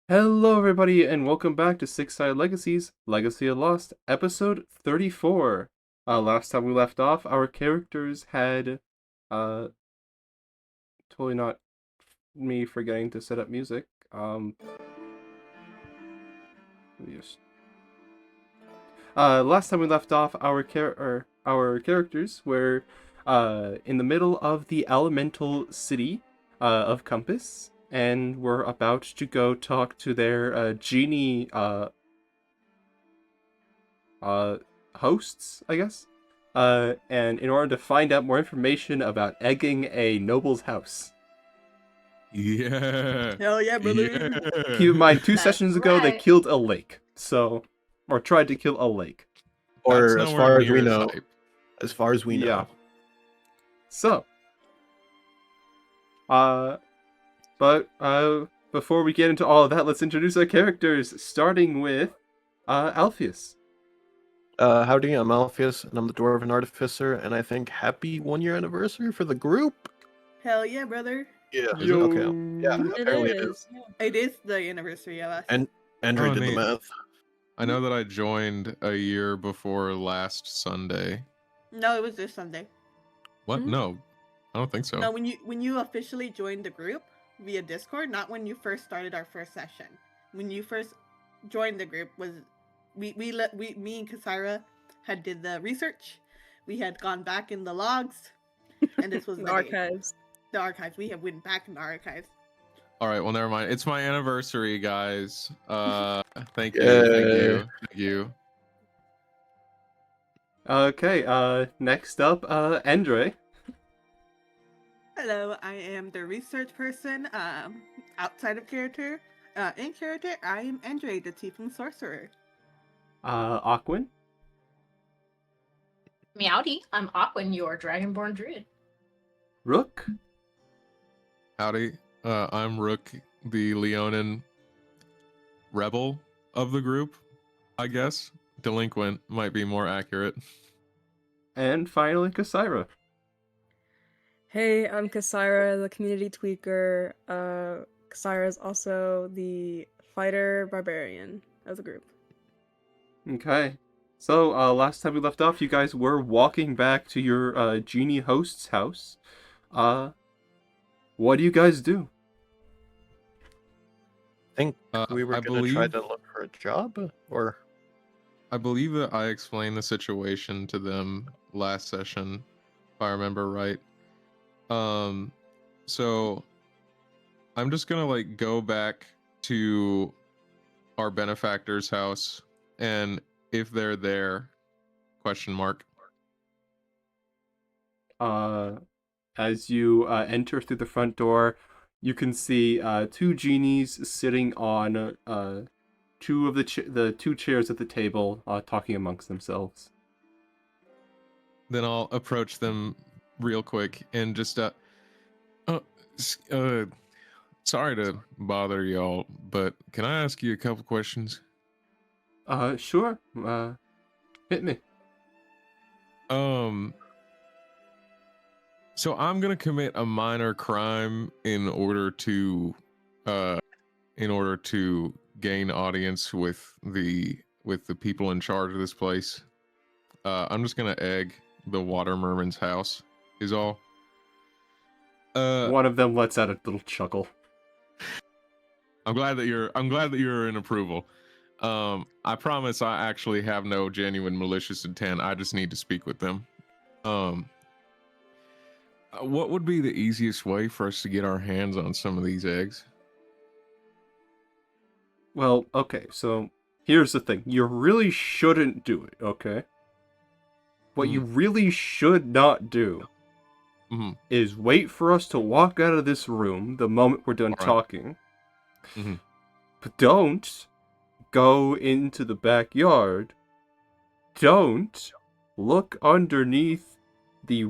Hello, everybody, and welcome back to Six Sided Legacies Legacy of Lost, episode 34. Last time we left off, our characters had, uh, totally not me forgetting to set up music. Let me just. Last time we left off, our characters were, in the middle of the elemental city, of Compass, and were about to go talk to their, genie, uh, hosts, I guess. And in order to find out more information about egging a noble's house. Yeah. Hell yeah, brother. Yeah. Keep in mind, two That's sessions ago, they right. killed a lake. So, or tried to kill a lake. That's Or as nowhere far as near we as know. hype. As far as we Yeah. know. So, before we get into all of that, let's introduce our characters, starting with, Alpheus. Howdy, I'm Alpheus, and I'm the Dwarven Artificer, and I think happy 1 year anniversary for the group. Hell yeah, brother. Yeah, is it? Okay. Yeah, It apparently it is. is. It is the anniversary of us. And Andre Oh, did the neat. math. I know that I joined a year before last Sunday. No, it was this Sunday. What? Mhm. No, I don't think so. No, when you officially joined the group via Discord, not when you first started our first session. When you first joined the group was me and Kasira had did the research. We had gone back in the logs, and this was The the day. archives. The archives. We have went back in the archives. All right, well, never mind. It's my anniversary, guys. Thank you, Yay. thank you. Okay, next up, Andre. Hello, I am the research person. Outside of character. In character, I am Andre, the Tiefling sorcerer. Aquin. Meowdy, I'm Aquin, your Dragonborn Druid. Rook. Howdy, I'm Rook, the Leonin rebel of the group, I guess. Delinquent might be more accurate. And finally, Kasira. Hey, I'm Kasira, the community tweaker. Kasira is also the fighter barbarian of the group. Okay. So, last time we left off, you guys were walking back to your, genie host's house. What do you guys do? I think Uh, we were I going to try believe- to look for a job, or... I believe that I explained the situation to them last session, if I remember right. So I'm just gonna go back to our benefactor's house, and if they're there, question mark. As you, enter through the front door, you can see, two genies sitting on, two of the two chairs at the table, talking amongst themselves. Then I'll approach them real quick and just sorry to bother y'all, but can I ask you a couple questions? Sure. Hit me. So I'm gonna commit a minor crime in order to gain audience with the people in charge of this place. I'm just gonna egg the water merman's house is all. One of them lets out a little chuckle. I'm glad that you're in approval. I promise I actually have no genuine malicious intent. I just need to speak with them. What would be the easiest way for us to get our hands on some of these eggs? Well, okay, so here's the thing. You really shouldn't do it, okay? What you really should not do is wait for us to walk out of this room the moment we're done talking. But don't go into the backyard. Don't look underneath the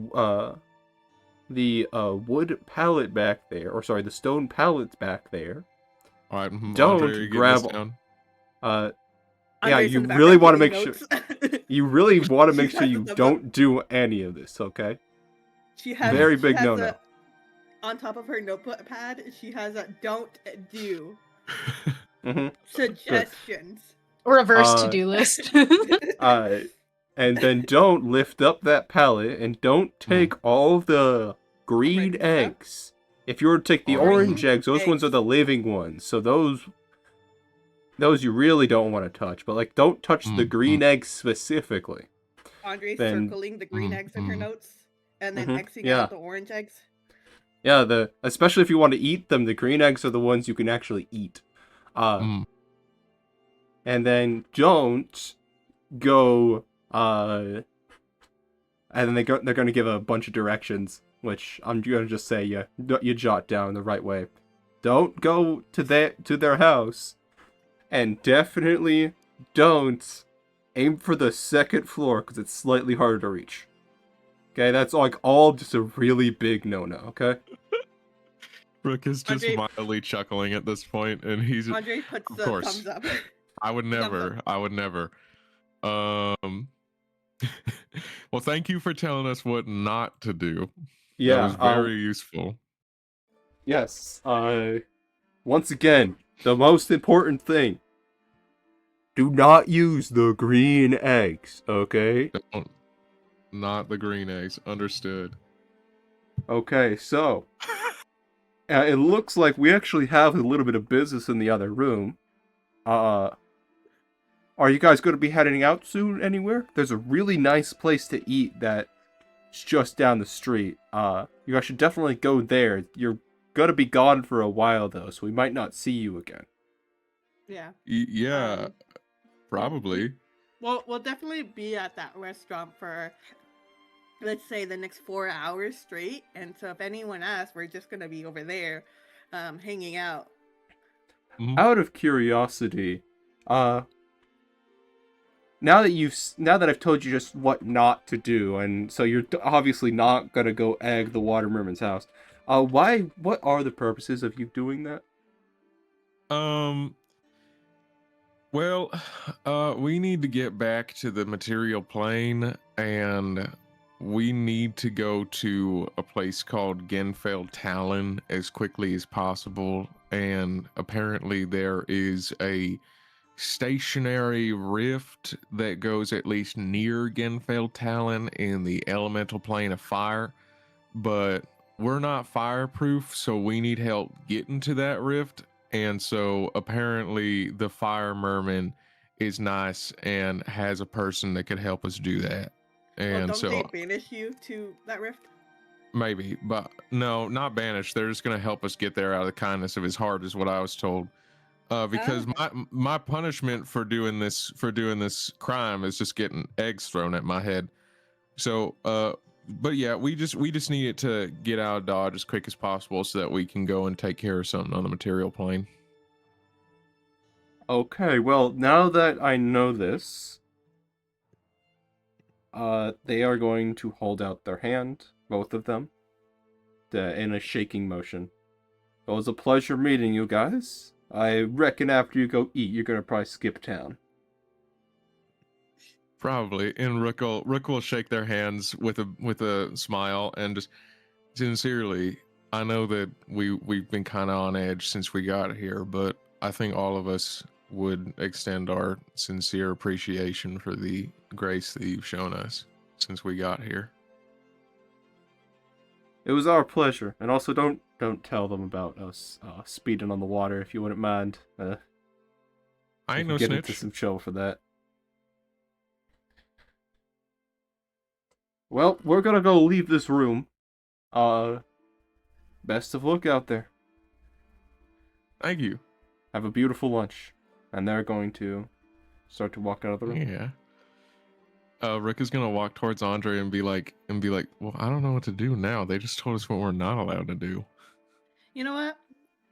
wood pallet back there, or sorry, the stone pallets back there. All right, Don't Andre, are you getting grab. this down? Yeah, Andre's you in the really background want to make taking sure. notes. You really want to make She sure has you the don't do any of this, okay? She has Very she big has no-no. On top of her notepad, she has a "don't do." Suggestions. Reverse Uh, to-do list. And then don't lift up that pallet, and don't take all the green Orange stuff? eggs. If you were to take the Orange orange eggs, those ones are eggs. the living ones. So those you really don't want to touch. But like, don't touch the green eggs specifically. Andre's Then- circling the green eggs in her notes, and then Xing yeah. out the orange eggs. Yeah, especially if you want to eat them, the green eggs are the ones you can actually eat. And then don't go. And then they're going to give a bunch of directions, which I'm going to just say you jot down the right way. Don't go to their house, and definitely don't aim for the second floor because it's slightly harder to reach. Okay, that's like all just a really big no-no. Okay. Rook is just Andre- mildly chuckling at this point, and he's Andre puts Of the course. thumbs up. I would never. I would never. Well, thank you for telling us what not to do. Yeah. That was very useful. Yes. Once again, the most important thing. Do not use the green eggs, okay? Don't. Not the green eggs. Understood. Okay, so it looks like we actually have a little bit of business in the other room. Are you guys going to be heading out soon anywhere? There's a really nice place to eat that's just down the street. You guys should definitely go there. You're going to be gone for a while though, so we might not see you again. Yeah. Yeah, probably. Well, we'll definitely be at that restaurant for, let's say, the next 4 hours straight. And so if anyone asks, we're just going to be over there hanging out. Out of curiosity, now that I've told you just what not to do, and so you're obviously not going to go egg the water merman's house. What are the purposes of you doing that? Well, we need to get back to the material plane, and we need to go to a place called Genfeld Talon as quickly as possible. And apparently there is a stationary rift that goes at least near Genfeld Talon in the elemental plane of fire, but we're not fireproof, so we need help getting to that rift. And so apparently the fire merman is nice and has a person that could help us do that. And Don't so they banish you to that rift? maybe, but no, not banish. They're just going to help us get there out of the kindness of his heart, is what I was told. Because my punishment for doing this crime is just getting eggs thrown at my head. So, but yeah, we just need it to get out of Dodge as quick as possible so that we can go and take care of something on the material plane. Okay, well, now that I know this, they are going to hold out their hand, both of them, in a shaking motion. It was a pleasure meeting you guys. I reckon after you go eat, you're gonna probably skip town. Probably. And Rook will shake their hands with a smile and just sincerely. I know that we've been kind of on edge since we got here, but I think all of us would extend our sincere appreciation for the grace that you've shown us since we got here. It was our pleasure, and also don't tell them about us speeding on the water if you wouldn't mind. I ain't no get snitch. into some trouble for that. Well, we're gonna go leave this room. Best of luck out there. Thank you. Have a beautiful lunch. And they're going to start to walk out of the room. Yeah. Rick is gonna walk towards Andre and be like, well, I don't know what to do now. They just told us what we're not allowed to do. You know what?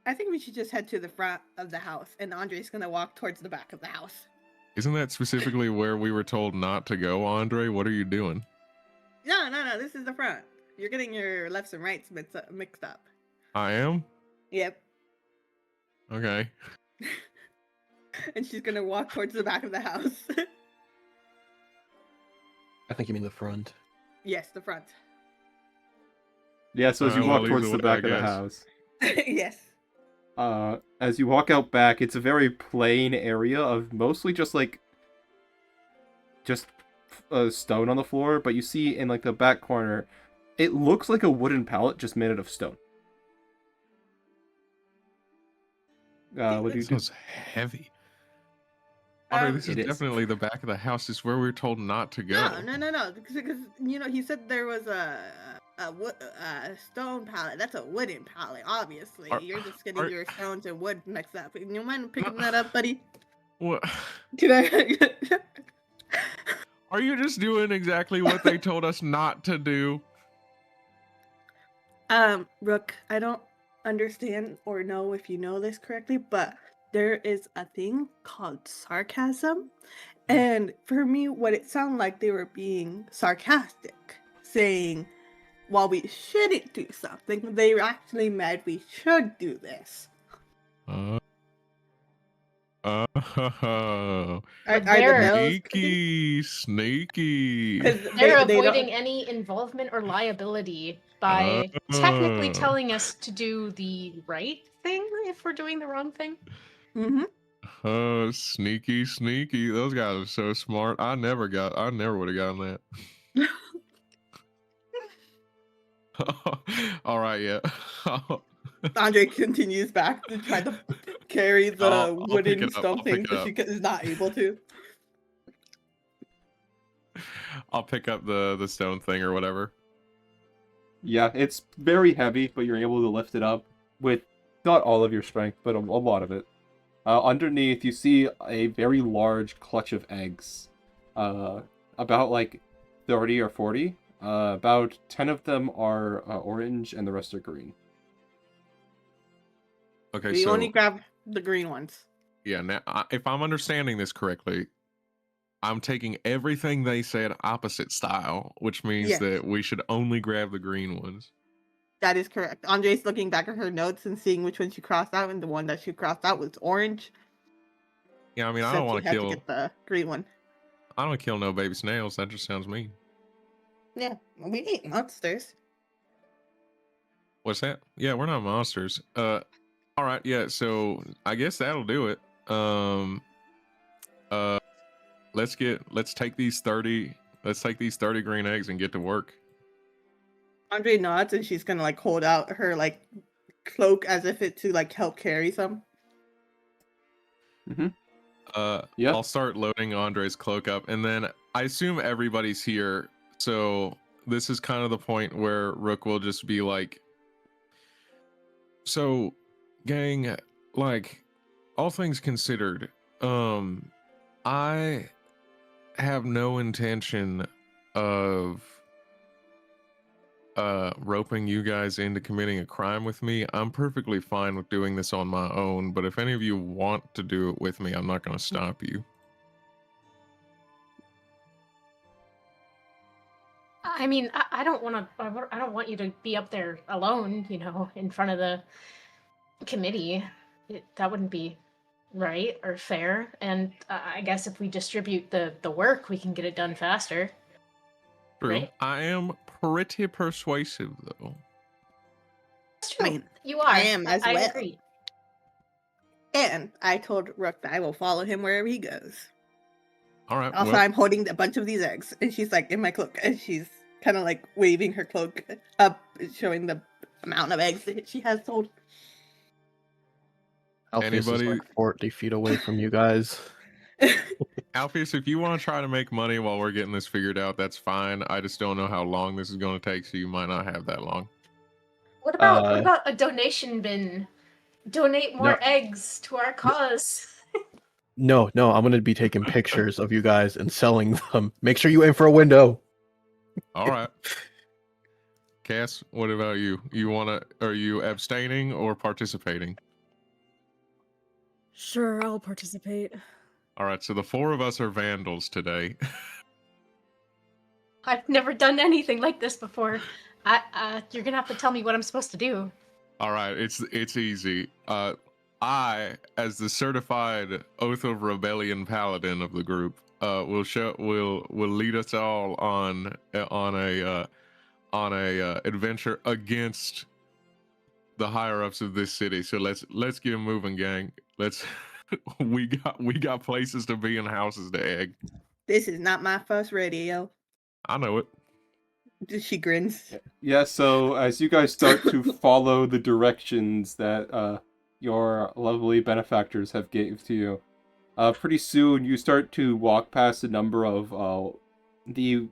I think we should just head to the front of the house, and Andre's gonna walk towards the back of the house. Isn't that specifically where we were told not to go, Andre? What are you doing? No, this is the front. You're getting your lefts and rights mixed up. I am? Yep. Okay. And she's gonna walk towards the back of the house. I think you mean the front. Yes, the front. Yeah, so as you Well, walk either towards the way, back I of the guess. house. Yes. As you walk out back, it's a very plain area of mostly just like a stone on the floor, but you see in like the back corner, it looks like a wooden pallet just made out of stone. What do you This do? was heavy. Andre, this is It is. definitely the back of the house. Is where we were told not to go. No. Because he said there was a stone pallet. That's a wooden pallet. Obviously, you're just getting your stones and wood mixed up. You mind picking that up, buddy? What? Can I? Are you just doing exactly what they told us not to do? Rook, I don't understand or know if you know this correctly, but there is a thing called sarcasm. And for me, what it sounded like, they were being sarcastic, saying, while we shouldn't do something, they actually meant we should do this. Sneaky. They're avoiding any involvement or liability by technically telling us to do the right thing if we're doing the wrong thing. Mm-hmm. Sneaky. Those guys are so smart. I never would have gotten that. All right, yeah. Andre continues back to try to carry the wooden stone thing, but she is not able to. I'll pick up the stone thing or whatever. Yeah, it's very heavy, but you're able to lift it up with not all of your strength, but a lot of it. Underneath, you see a very large clutch of eggs. About like 30 or 40. About 10 of them are orange and the rest are green. Okay, we only grab the green ones. Yeah, now if I'm understanding this correctly, I'm taking everything they said opposite style, which means that we should only grab the green ones. That is correct. Andre's looking back at her notes and seeing which one she crossed out, and the one that she crossed out was orange. Yeah, I mean, I don't want to kill. Get the green one. I don't kill no baby snails. That just sounds mean. Yeah, we ain't monsters. What's that? Yeah, we're not monsters. All right, yeah. So I guess that'll do it. Let's take these 30 green eggs and get to work. Andre nods and she's gonna like hold out her like cloak as if it to like help carry some. Yeah. I'll start loading Andre's cloak up, and then I assume everybody's here. So this is kind of the point where Rook will just be like, so gang, like, all things considered, I have no intention of roping you guys into committing a crime with me. I'm perfectly fine with doing this on my own, but if any of you want to do it with me, I'm not going to stop you. I mean, I don't want you to be up there alone, in front of the committee. That wouldn't be right or fair. And I guess if we distribute the work, we can get it done faster. True. Right? I am pretty persuasive, though. That's true. I mean, you are. I am as well. I agree. And I told Rook that I will follow him wherever he goes. All right. Also, I'm holding a bunch of these eggs, and she's like in my cloak, and she's kind of like waving her cloak up, showing the amount of eggs that she has sold. Alpheus is like 40 feet away from you guys. Alpheus, if you want to try to make money while we're getting this figured out, that's fine. I just don't know how long this is going to take, so you might not have that long. What about a donation bin? Donate more eggs to our cause. No, I'm going to be taking pictures of you guys and selling them. Make sure you aim for a window. All right. Cass, what about you? Are you abstaining or participating? Sure, I'll participate. All right, so the four of us are vandals today. I've never done anything like this before. You're gonna have to tell me what I'm supposed to do. All right, it's easy. I, as the certified Oath of Rebellion paladin of the group, will lead us all on a adventure against the higher ups of this city. So let's get moving, gang. Let's we got places to be and houses to egg. This is not my first rodeo. I know it. She grins. Yeah, so as you guys start to follow the directions that your lovely benefactors have gave to you, pretty soon you start to walk past a number of the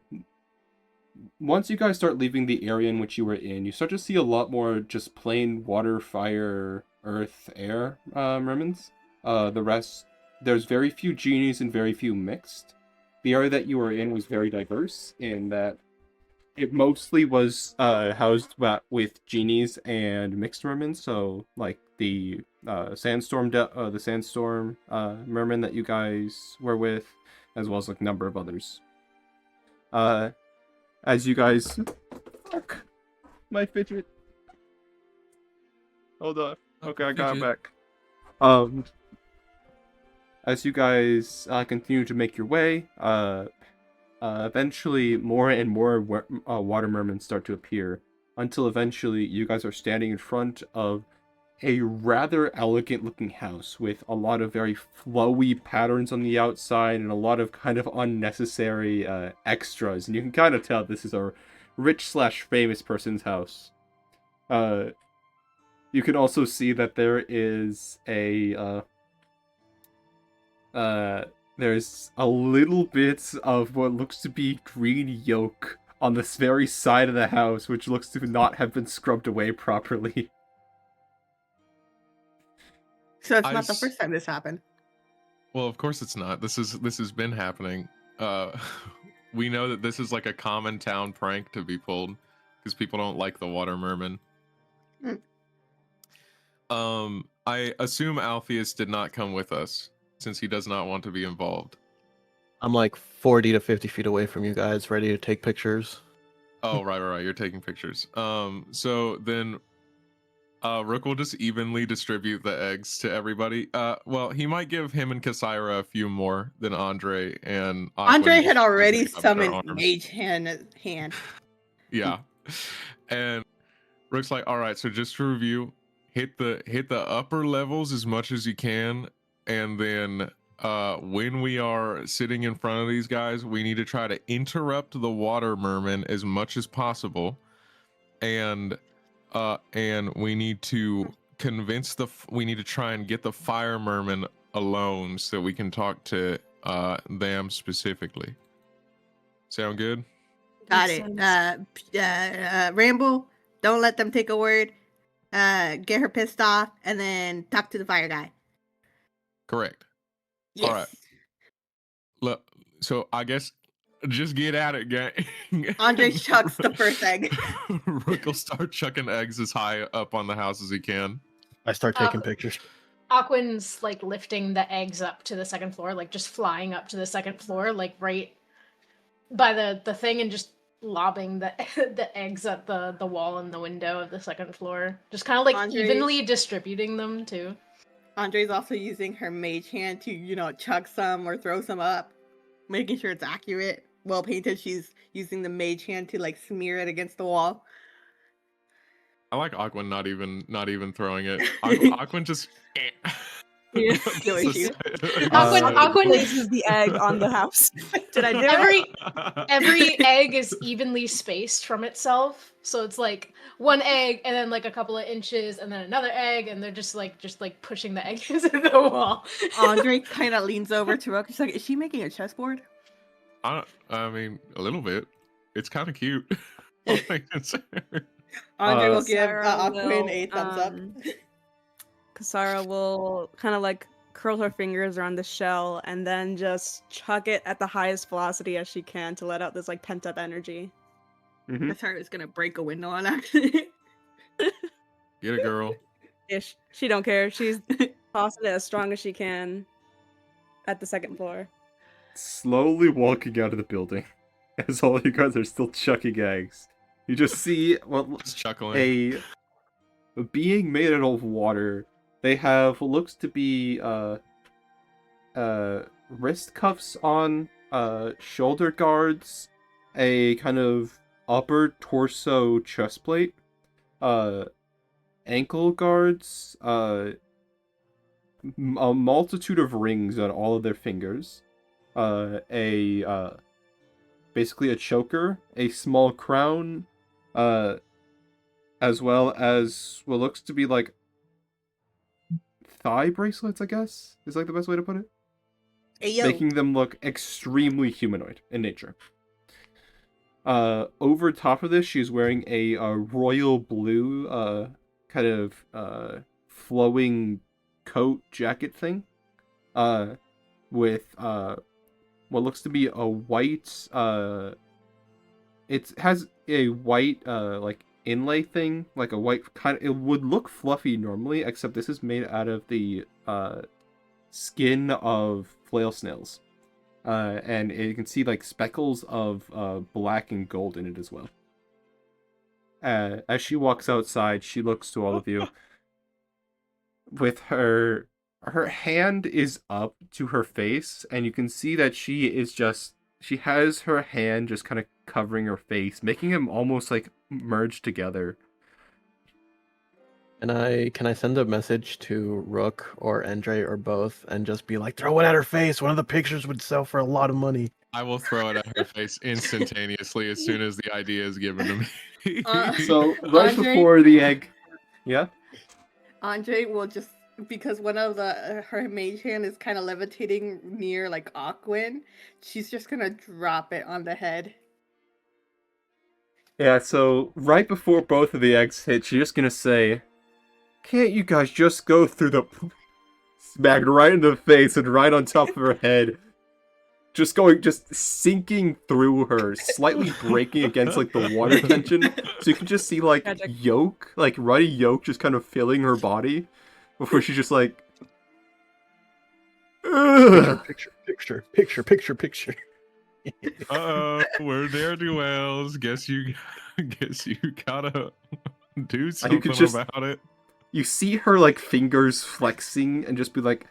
once you guys start leaving the area in which you were in, you start to see a lot more just plain water, fire, earth, air mermans. The rest, there's very few genies and very few mixed. The area that you were in was very diverse in that it mostly was housed with genies and mixed mermen. So like the sandstorm merman that you guys were with, as well as like a number of others. As you guys, fuck, my fidget. Hold on. Okay, I got it back. As you guys continue to make your way, eventually more and more water mermen start to appear, until eventually you guys are standing in front of a rather elegant looking house with a lot of very flowy patterns on the outside and a lot of kind of unnecessary extras, and you can kind of tell this is a rich/famous person's house. You can also see that there is there's a little bit of what looks to be green yolk on this very side of the house, which looks to not have been scrubbed away properly. So it's not the first time this happened. Well, of course it's not. This has been happening. We know that this is like a common town prank to be pulled because people don't like the water merman. I assume Alpheus did not come with us since he does not want to be involved. I'm like 40 to 50 feet away from you guys, ready to take pictures. Oh, right. You're taking pictures. So then Rook will just evenly distribute the eggs to everybody. Well, he might give him and Kasaira a few more than Andre and Andre had already up their summoned arms. Mage Hand. Yeah. And Rook's like, all right, so just to review, hit the upper levels as much as you can, and then when we are sitting in front of these guys, we need to try to interrupt the water merman as much as possible, and we need to we need to try and get the fire merman alone so we can talk to them specifically. Sound good? Got it. Ramble, don't let them take a word. Get her pissed off, and then talk to the fire guy. Correct. Yes. All right. Look, so I guess just get at it, gang. Andre chucks the first egg. Rook will start chucking eggs as high up on the house as he can. I start taking pictures. Aquin's like lifting the eggs up to the second floor, like just flying up to the second floor, like right by the thing, and just lobbing the eggs at the wall and the window of the second floor. Just kind of like evenly distributing them too. Andre's also using her mage hand to, chuck some or throw some up, making sure it's accurate. Well painted. She's using the mage hand to like smear it against the wall. I like Aquin not even throwing it. Aquin just Yeah. Aquin places the egg on the house. Did I do it? Every egg is evenly spaced from itself, so it's like one egg and then like a couple of inches and then another egg, and they're just like pushing the eggs into the wall. Andre kind of leans over to Rook. She's like, "Is she making a chessboard?" I mean, a little bit. It's kind of cute. Andre will give Aquin a thumbs up. Kasaira will kind of like curl her fingers around the shell and then just chuck it at the highest velocity as she can to let out this like pent up energy. Kasaira's gonna break a window on accident. Get it, girl. Ish. She don't care. She's tossing it as strong as she can at the second floor. Slowly walking out of the building, as all you guys are still chucking eggs. You just see a being made out of water. They have what looks to be wrist cuffs on, shoulder guards, a kind of upper torso chest plate, ankle guards, a multitude of rings on all of their fingers, basically a choker, a small crown, as well as what looks to be like thigh bracelets, I guess, is like the best way to put it. Ayo. Making them look extremely humanoid in nature. Over top of this, she's wearing a royal blue, kind of flowing coat jacket thing, with what looks to be a white, it has a white like inlay thing, like a white kind of, it would look fluffy normally, except this is made out of the skin of flail snails. And you can see like speckles of black and gold in it as well. As she walks outside, she looks to all of you. With her hand is up to her face, and you can see that she has her hand just kind of covering her face, making them almost like merged together. And can I send a message to Rook or Andre or both and just be like, throw it at her face. One of the pictures would sell for a lot of money. I will throw it at her face instantaneously as soon as the idea is given to me. So right Andre? before the egg, yeah. Andre will just, because one of her mage hand is kind of levitating near like Aquin, she's just gonna drop it on the head. Yeah, so right before both of the eggs hit, she's just gonna say, can't you guys just go through the... Smacked right in the face and right on top of her head. Just sinking through her, slightly breaking against, like, the water tension. So you can just see, like, yolk, like, ruddy yolk just kind of filling her body. Before she's just like... Ugh. Picture. Uh-oh, we're near duels. Guess you gotta do something about it. You see her, like, fingers flexing and just be like...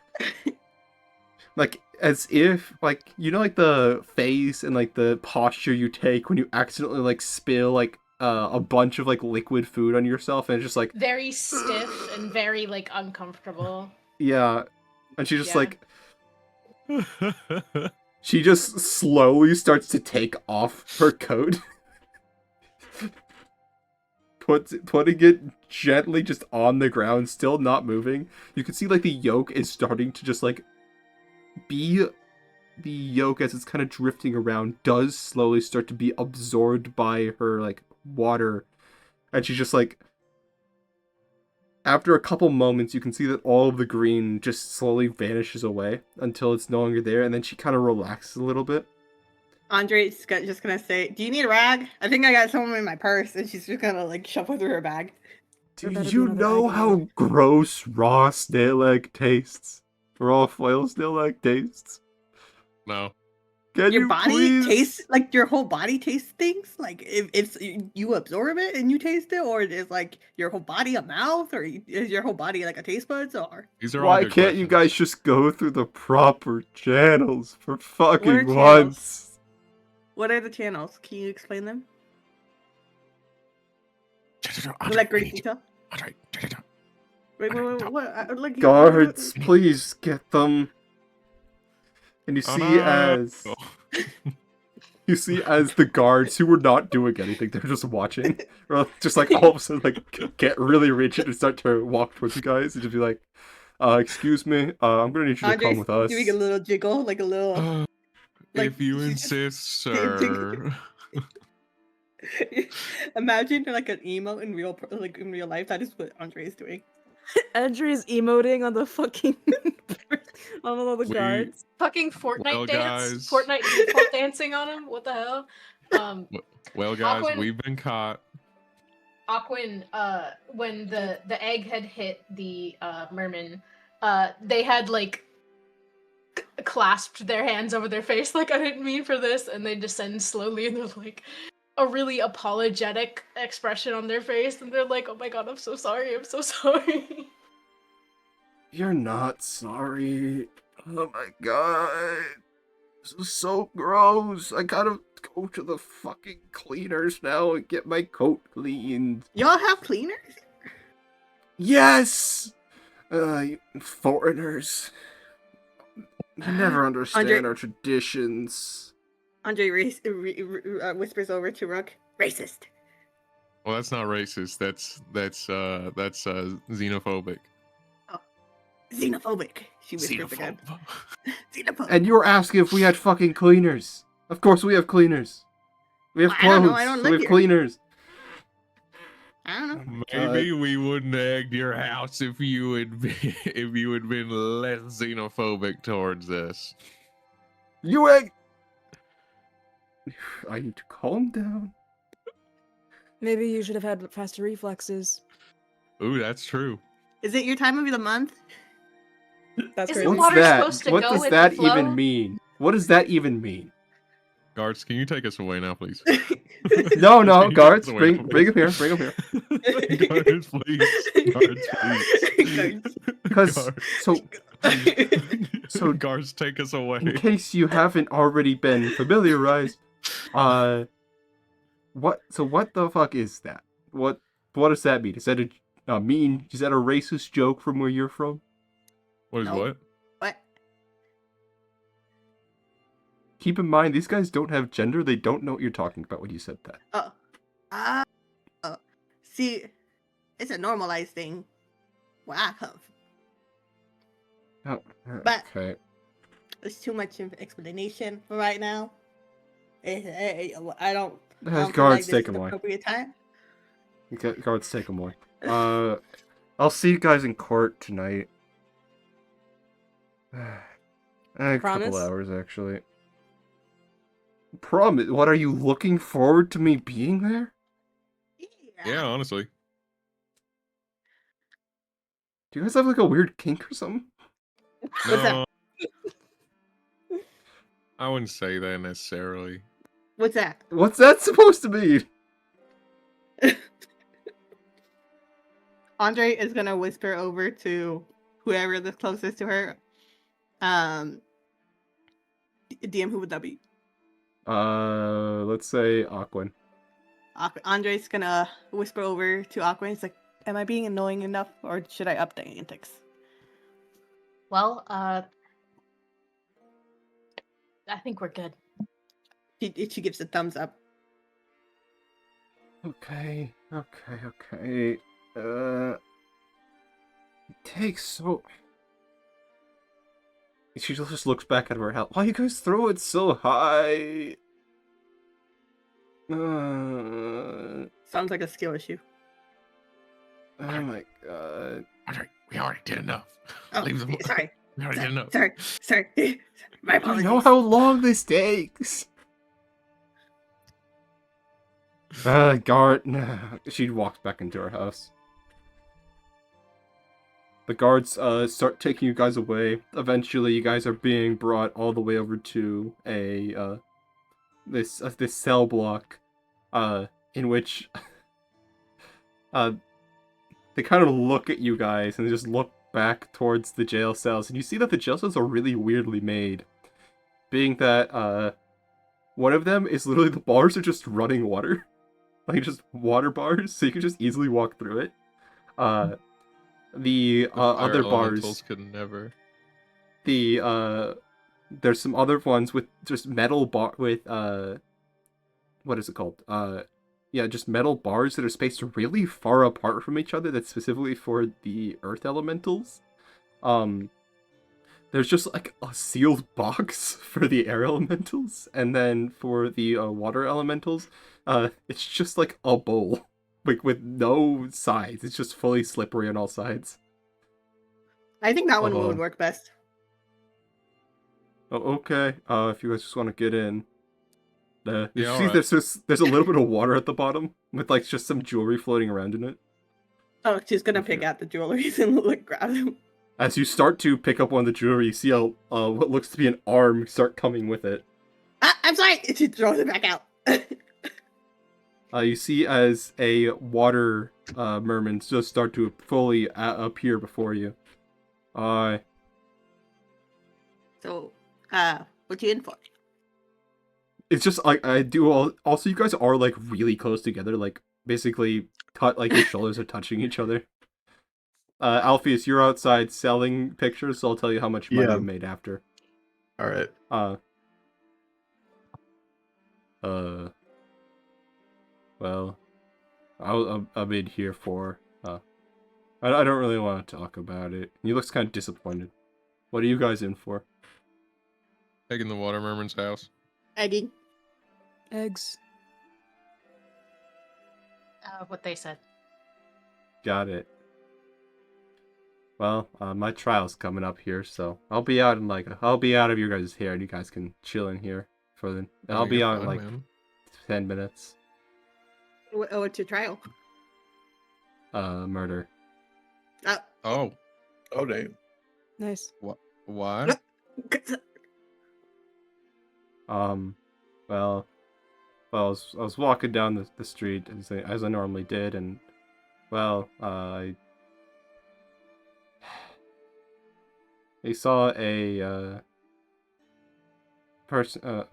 like, as if, like, you know, like, the face and, like, the posture you take when you accidentally, like, spill, like, a bunch of, like, liquid food on yourself, and it's just, like... Very stiff and very, like, uncomfortable. Yeah. And she's just, like... She just slowly starts to take off her coat. Putting it gently just on the ground, still not moving. You can see, like, the yolk is starting to just, like, be... The yolk, as it's kind of drifting around, does slowly start to be absorbed by her, like, water. And she's just, like... After a couple moments, you can see that all of the green just slowly vanishes away until it's no longer there, and then she kind of relaxes a little bit. Andre's just gonna say, do you need a rag? I think I got some in my purse, and she's just gonna, like, shuffle through her bag. Do you know how gross raw snail egg tastes? Raw flail snail egg tastes? No. Can your you body please? tastes, like, your whole body tastes things? Like, if you absorb it and you taste it, or is, like, your whole body a mouth, or is your whole body, like, a taste buds, or... These are all Why good can't you guys questions. just go through the proper channels for fucking channels? once? What are the channels? Can you explain them? Andre, Like great detail? Andre, Wait, what? Like, Guards, please get them. And you see as... You see as the guards, who were not doing anything, they're just watching, or just like all of a sudden like get really rigid and start to walk towards you guys and just be like, excuse me, I'm gonna need you to come with us. Doing a little jiggle, like a little... like, if you insist, sir. Imagine like an emo in real life. That is what Andre is doing. Andrew's emoting on the fucking on all the guards. Fucking Fortnite dance. Guys. Fortnite default dancing on him. What the hell? Well, guys, Aquin, we've been caught. Aquin, when the egg had hit the merman, they had like clasped their hands over their face, like I didn't mean for this, and they descend slowly, and there's like a really apologetic expression on their face, and they're like, "Oh my god, I'm so sorry. I'm so sorry." You're not sorry. Oh my god. This is so gross. I gotta go to the fucking cleaners now and get my coat cleaned. Y'all have cleaners? Yes! You foreigners. You never understand our traditions. Andre whispers over to Rook. Racist. Well, that's not racist. That's xenophobic. Oh, xenophobic. She whispers again. Xenophobic. And you were asking if we had fucking cleaners. Of course we have cleaners. We have clothes. I don't we live have here. cleaners. I don't know. Maybe we wouldn't have egged your house if you had been less xenophobic towards us. You egg. I need to calm down. Maybe you should have had faster reflexes. Ooh, that's true. Is it your time of the month? That's Isn't crazy. What's water that? supposed to What go does with that the flow? even mean? What does that even mean? Guards, can you take us away now, please? No, Can you guards, take us away, bring him please? here, bring him here. Guards, please. Guards, please. Because so guards, take us away. in case you haven't already been familiarized, what the fuck is that? What does that mean? Is that a racist joke from where you're from? What is No. what? What? Keep in mind, these guys don't have gender. They don't know what you're talking about when you said that. See, it's a normalized thing where I come from. But- Okay. There's too much explanation for right now. I don't feel Guards, this take is him the away. appropriate time. Guards, take him away. I'll see you guys in court tonight. A Promise? couple hours, actually. Promise? What, are you looking forward to me being there? Yeah, honestly. Do you guys have like a weird kink or something? What's that? No, I wouldn't say that necessarily. What's that? What's that supposed to mean? Andre is gonna whisper over to whoever is closest to her. DM, who would that be? Let's say Aquin. Andre's gonna whisper over to Aqua. He's like, "Am I being annoying enough, or should I up the antics?" Well, I think we're good. She gives a thumbs up. Okay. It takes so... She just looks back at her house. Why you guys throw it so high? Sounds like a skill issue. Oh my god. Andre, we already did enough. Oh, Leave them. sorry. We already did enough. Sorry. My I apologies. know how long this takes. Guard. She walks back into her house. The guards start taking you guys away. Eventually, you guys are being brought all the way over to a this cell block, in which they kind of look at you guys and just look back towards the jail cells, and you see that the jail cells are really weirdly made, being that one of them is literally, the bars are just running water, like just water bars, so you can just easily walk through it. The other bars could never. There's some other ones with just metal bar with what is it called? Yeah, just metal bars that are spaced really far apart from each other. That's specifically for the earth elementals. There's just like a sealed box for the air elementals, and then for the water elementals, it's just like a bowl, like with no sides. It's just fully slippery on all sides. I think that one would work best. Oh, okay. If you guys just want to get in, you Yeah, see, alright. there's a little bit of water at the bottom with like just some jewelry floating around in it. Oh, she's gonna pick out the jewelry and look, grab them. As you start to pick up one of the jewelry, you see a what looks to be an arm start coming with it. I'm sorry. She throws it back out. You see as a water merman just start to fully appear before you. So, what you in for? It's just like I do all. Also, you guys are like really close together, like basically cut like your shoulders are touching each other. Alpheus, you're outside selling pictures, so I'll tell you how much money Yeah. you made after. All right. Well, I'm in here for, I don't really want to talk about it. He looks kind of disappointed. What are you guys in for? Taking the water merman's house. Egging. Eggs. What they said. Got it. Well, my trial's coming up here, so I'll be out in I'll be out of your guys' hair, and you guys can chill in here for the. I'll be you're out in fine, like man. 10 minutes. What's your trial? Murder. Oh, Oh damn. Nice. why? Well, I was walking down the street as I normally did, and well, I saw a person, a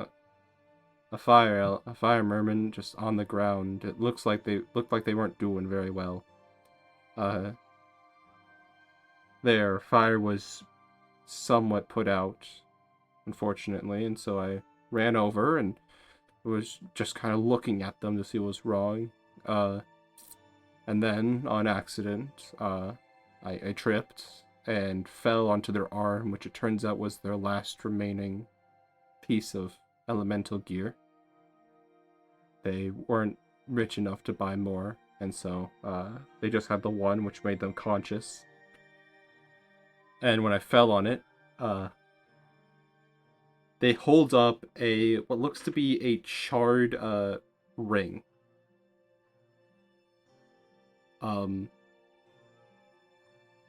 fire merman just on the ground. It looked like they weren't doing very well. Their fire was somewhat put out, unfortunately, and so I ran over and was just kind of looking at them to see what was wrong. And then, on accident, I tripped and fell onto their arm, which it turns out was their last remaining piece of elemental gear. They weren't rich enough to buy more, and so they just had the one, which made them conscious. And when I fell on it, they hold up what looks to be a charred ring.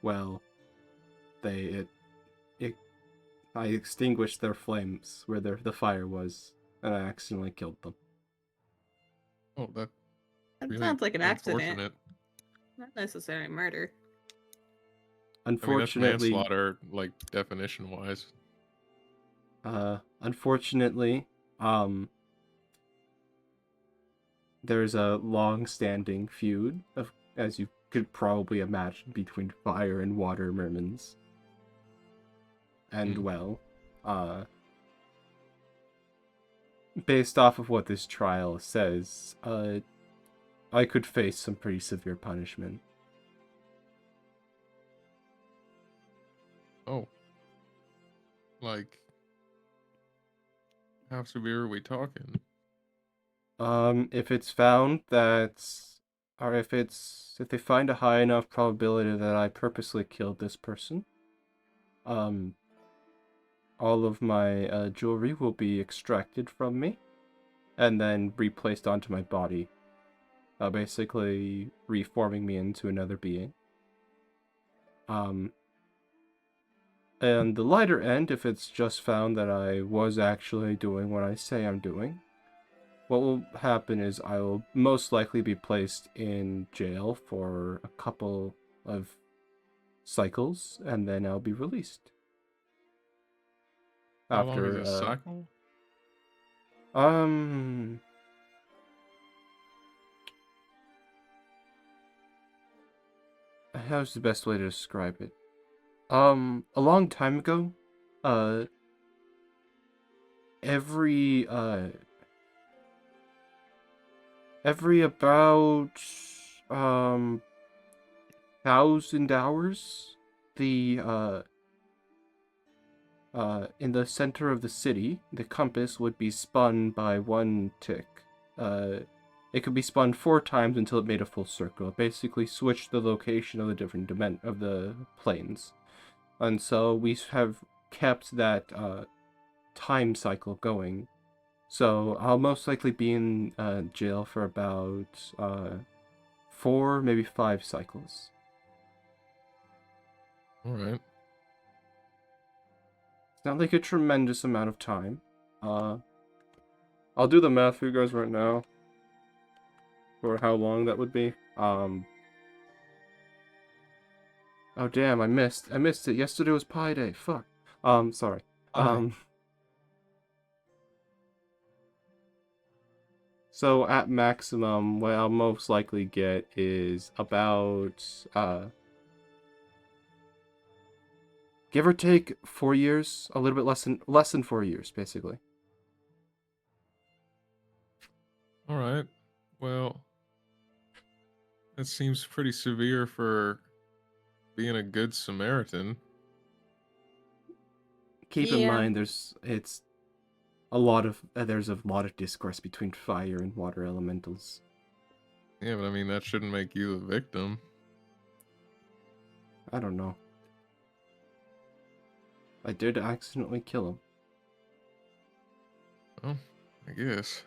Well, I extinguished their flames where the fire was, and I accidentally killed them. Oh, that That really sounds like an accident. unfortunate. Not necessarily murder. Unfortunately, I mean, that's manslaughter, like, definition-wise. Unfortunately, there's a long-standing feud as you could probably imagine, between fire and water mermans. And well, based off of what this trial says, I could face some pretty severe punishment. Oh. Like, how severe are we talking? If it's found that, or if they find a high enough probability that I purposely killed this person, all of my jewelry will be extracted from me, and then replaced onto my body, basically reforming me into another being. And the lighter end, if it's just found that I was actually doing what I say I'm doing, what will happen is I will most likely be placed in jail for a couple of cycles, and then I'll be released. How long is a cycle? How's the best way to describe it? A long time ago, every about 1,000 hours, the in the center of the city, the compass would be spun by one tick. It could be spun 4 times until it made a full circle. It basically switched the location of the different of the planes. And so we have kept that time cycle going. So I'll most likely be in jail for about 4, maybe 5 cycles. Alright. It's not like a tremendous amount of time. I'll do the math for you guys right now for how long that would be. Oh damn, I missed it. Yesterday was Pi Day. Fuck. Sorry. So at maximum, what I'll most likely get is about give or take 4 years, a little bit less than 4 years, basically. All right. Well, that seems pretty severe for being a good Samaritan. Keep in mind, there's a lot of discourse between fire and water elementals. Yeah, but I mean, that shouldn't make you the victim. I don't know. I did accidentally kill him. Well, I guess.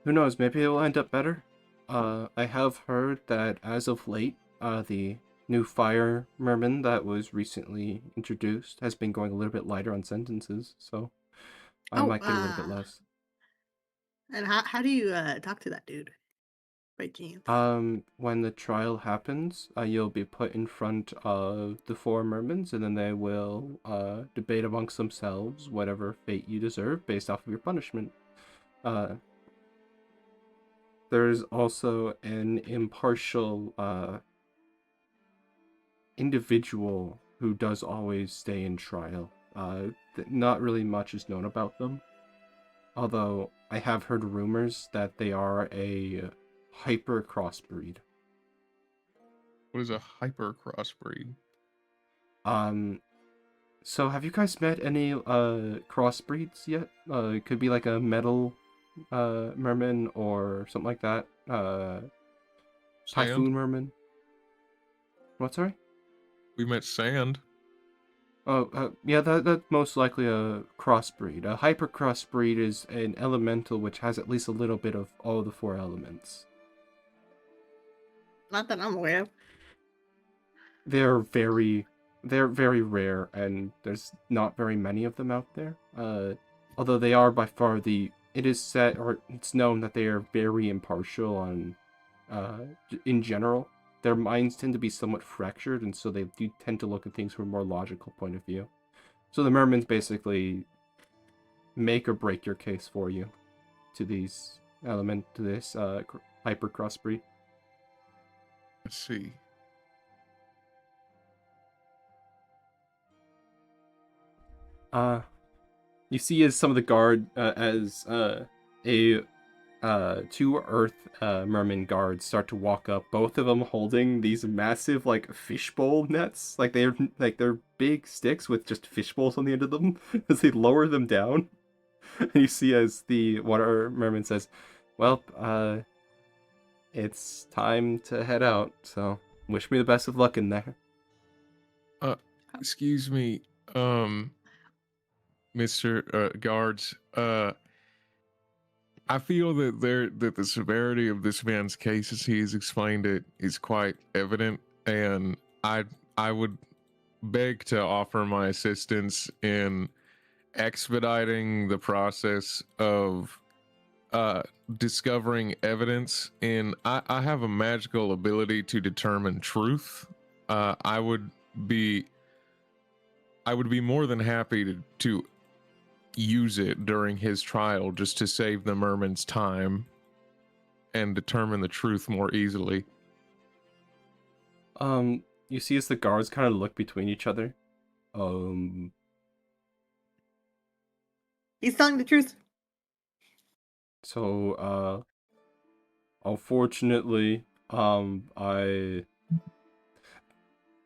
Who knows, maybe it will end up better. I have heard that as of late, the new fire merman that was recently introduced has been going a little bit lighter on sentences, so I might get a little bit less. And how do you talk to that dude? By chance. When the trial happens, you'll be put in front of the 4 mermans, and then they will debate amongst themselves whatever fate you deserve based off of your punishment. There's also an impartial individual who does always stay in trial. Not really much is known about them, although I have heard rumors that they are a hyper crossbreed. What is a hyper crossbreed? So have you guys met any crossbreeds yet? It could be like a metal merman or something like that. Typhoon merman. What, sorry? We met sand. Oh, yeah, that's most likely a crossbreed. A hyper crossbreed is an elemental which has at least a little bit of all the 4 elements. Not that I'm aware of. They're very rare, and there's not very many of them out there. Although they are by far it is said, or it's known that they are very impartial on, in general. Their minds tend to be somewhat fractured, and so they do tend to look at things from a more logical point of view. So the mermans basically make or break your case for you to this hyper crossbreed. Let's see. You see as some of the guard, two Earth merman guards start to walk up, both of them holding these massive like fishbowl nets, they're big sticks with just fishbowls on the end of them. As they lower them down, and you see as the water merman says, "Well, it's time to head out. So wish me the best of luck in there." Excuse me, Mr. Guards. I feel that the severity of this man's case, as he has explained it, is quite evident, and I would beg to offer my assistance in expediting the process of discovering evidence. And I have a magical ability to determine truth. I would be more than happy to use it during his trial, just to save the merman's time and determine the truth more easily. You see as the guards kind of look between each other. He's telling the truth. So, unfortunately, they're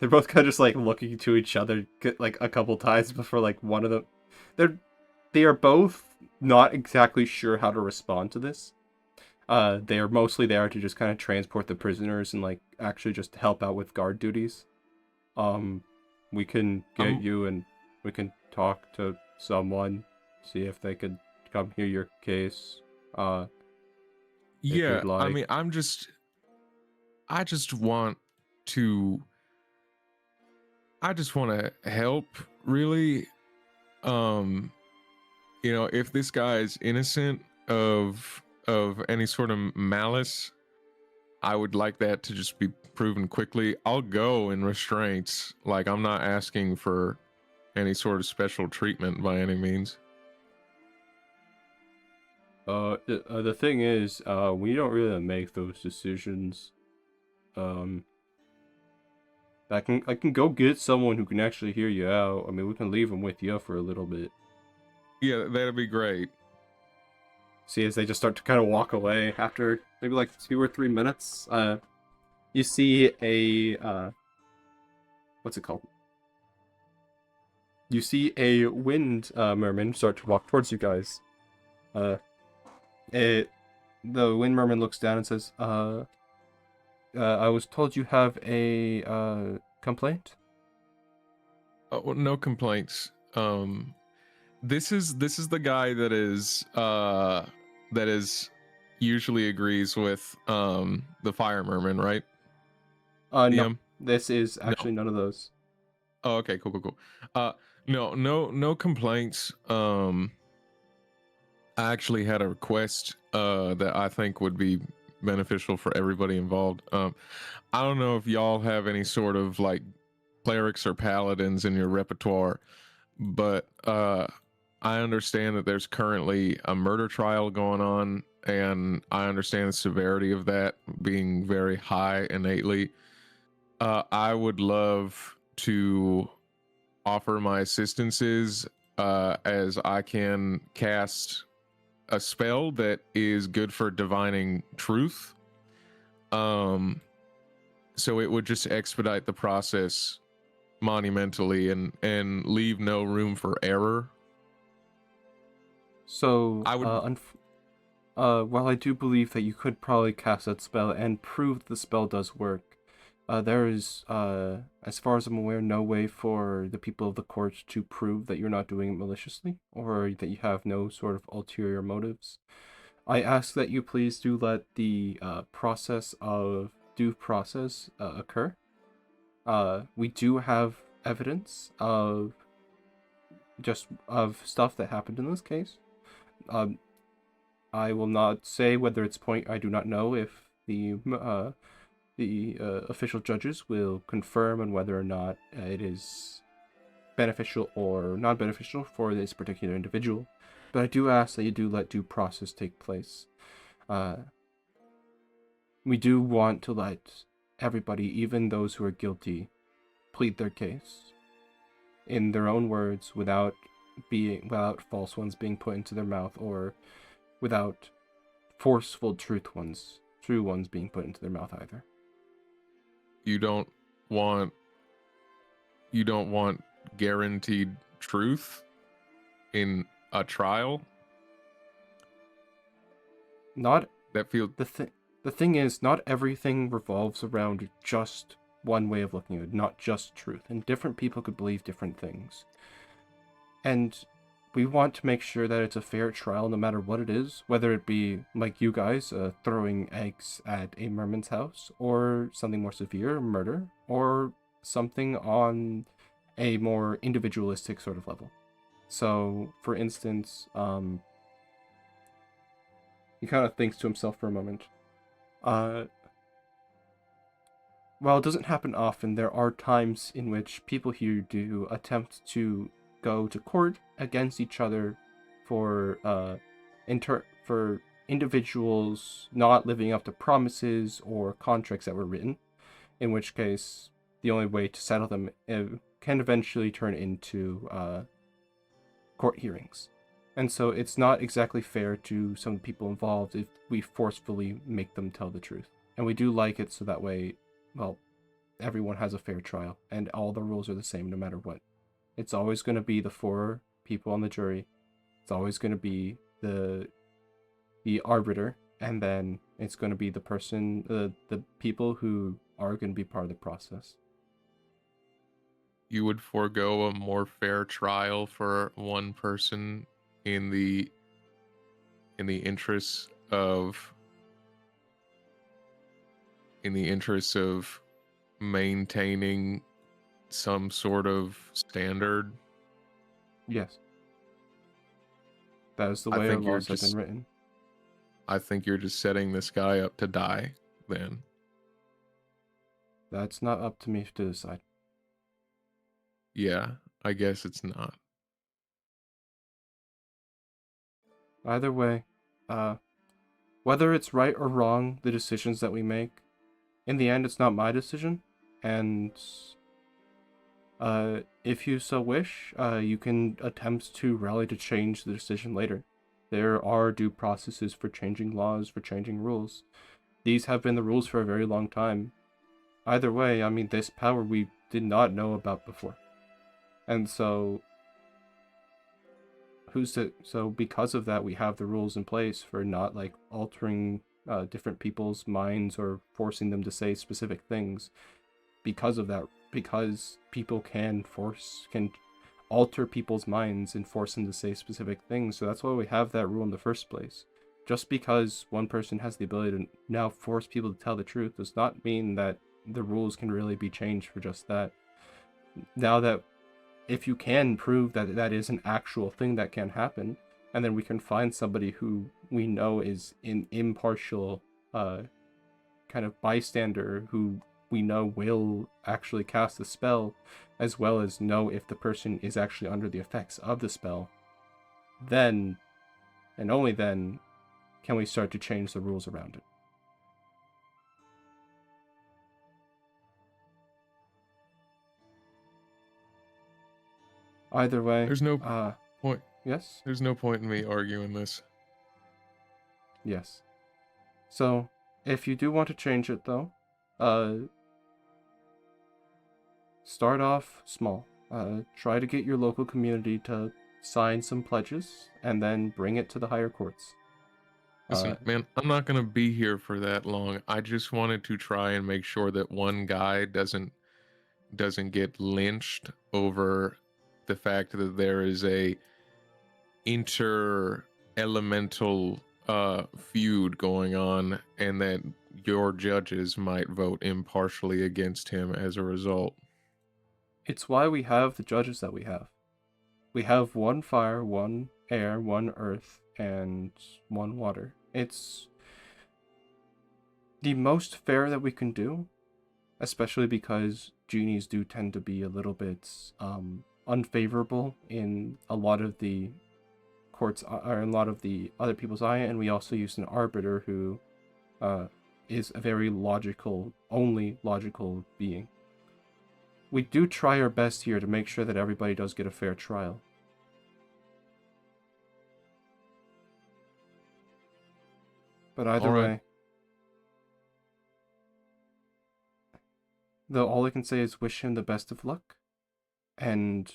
both kind of just like looking to each other like a couple times before like one of them, they are both not exactly sure how to respond to this. They are mostly there to just kind of transport the prisoners and like actually just help out with guard duties. We can get you and we can talk to someone, see if they could come hear your case. Yeah, like. I mean, I just want to help, really. If this guy is innocent of any sort of malice, I would like that to just be proven quickly. I'll go in restraints. Like, I'm not asking for any sort of special treatment by any means. The thing is, we don't really make those decisions. That I can go get someone who can actually hear you out. I mean, we can leave them with you for a little bit. Yeah, that'd be great. See, as they just start to kind of walk away after maybe like 2 or 3 minutes, you see a what's it called? You see a wind merman start to walk towards you guys. Uh, the wind merman looks down and says, I was told you have a complaint. Oh, well, no complaints. This is the guy that is usually agrees with the fire merman, right? No, DM? this is actually No. none of those. Oh, okay, cool. No complaints. I actually had a request that I think would be beneficial for everybody involved. I don't know if y'all have any sort of like clerics or paladins in your repertoire, but I understand that there's currently a murder trial going on, and I understand the severity of that being very high innately. I would love to offer my assistances as I can cast a spell that is good for divining truth. So it would just expedite the process monumentally and leave no room for error. So, I would while I do believe that you could probably cast that spell and prove the spell does work, there is, as far as I'm aware, no way for the people of the court to prove that you're not doing it maliciously or that you have no sort of ulterior motives. I ask that you please do let the process of due process occur. We do have evidence of stuff that happened in this case. I will not say whether it's point. I do not know if the official judges will confirm on whether or not it is beneficial or not beneficial for this particular individual. But I do ask that you do let due process take place. We do want to let everybody, even those who are guilty, plead their case in their own words without false ones being put into their mouth or without forceful true ones being put into their mouth either. you don't want guaranteed truth in a trial. Not That feel the thing is, not everything revolves around just one way of looking at it, not just truth. And different people could believe different things. And we want to make sure that it's a fair trial no matter what it is, whether it be like you guys throwing eggs at a merman's house, or something more severe, murder, or something on a more individualistic sort of level. So, for instance, he kind of thinks to himself for a moment. While it doesn't happen often, there are times in which people here do attempt to go to court against each other for for individuals not living up to promises or contracts that were written, in which case the only way to settle them can eventually turn into court hearings. And so it's not exactly fair to some people involved if we forcefully make them tell the truth. And we do like it so that way, well, everyone has a fair trial and all the rules are the same no matter what. It's always going to be the 4 people on the jury. It's always going to be the arbiter, and then it's going to be the people who are going to be part of the process. you would forego a more fair trial for one person in the interests of maintaining some sort of standard. Yes. That is the way our laws have been written. I think you're just setting this guy up to die, then. That's not up to me to decide. Yeah, I guess it's not. Either way, whether it's right or wrong, the decisions that we make, in the end, it's not my decision, and If you so wish, you can attempt to rally to change the decision later. There are due processes for changing laws, for changing rules. These have been the rules for a very long time. Either way, I mean, this power we did not know about before. And so, so because of that, we have the rules in place for not, like, altering different people's minds or forcing them to say specific things. Because of that, because people can alter people's minds and force them to say specific things. So that's why we have that rule in the first place. Just because one person has the ability to now force people to tell the truth does not mean that the rules can really be changed for just that. Now that if you can prove that that is an actual thing that can happen, and then we can find somebody who we know is an impartial kind of bystander who we know will actually cast the spell, as well as know if the person is actually under the effects of the spell, then, and only then, can we start to change the rules around it. Either way, There's no point. Yes? There's no point in me arguing this. Yes. So, if you do want to change it, though, start off small. Try to get your local community to sign some pledges, and then bring it to the higher courts. Listen, man, I'm not gonna be here for that long. I just wanted to try and make sure that one guy doesn't get lynched over the fact that there is a inter-elemental feud going on, and that your judges might vote impartially against him as a result. It's why we have the judges that we have. We have one fire, one air, one earth, and one water. It's the most fair that we can do, especially because genies do tend to be a little bit unfavorable in a lot of the courts, or in a lot of the other people's eye, and we also use an arbiter who is a very only logical being. We do try our best here to make sure that everybody does get a fair trial. But either way, though, all I can say is wish him the best of luck, and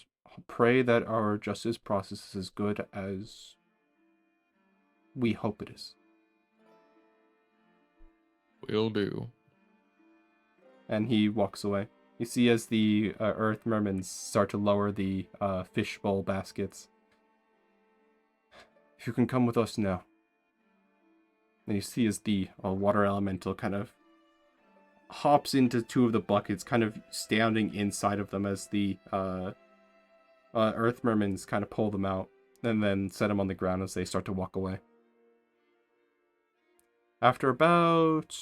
pray that our justice process is as good as we hope it is. Will do. And he walks away. You see as the earth mermans start to lower the fishbowl baskets. If you can come with us now. And you see as the water elemental kind of hops into two of the buckets, kind of standing inside of them as the earth mermans kind of pull them out, and then set them on the ground as they start to walk away. After about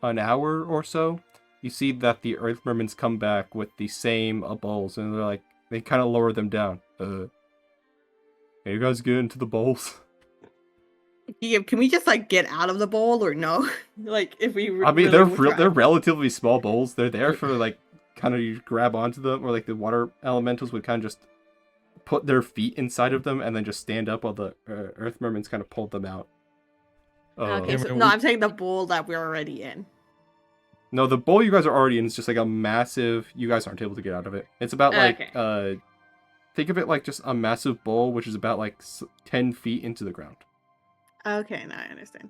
an hour or so, you see that the earth mermans come back with the same bowls, and they're like, they kind of lower them down. Can you guys get into the bowls? Yeah, can we just like get out of the bowl or no? Like if we I mean, really they're relatively small bowls. They're there for like kind of you grab onto them, or like the water elementals would kind of just put their feet inside of them and then just stand up while the earth mermans kind of pulled them out. Okay, so, no, I'm saying the bowl that we're already in. No, the bowl you guys are already in is just like a massive. You guys aren't able to get out of it. It's about like think of it like just a massive bowl, which is about like 10 feet into the ground. Okay, now I understand.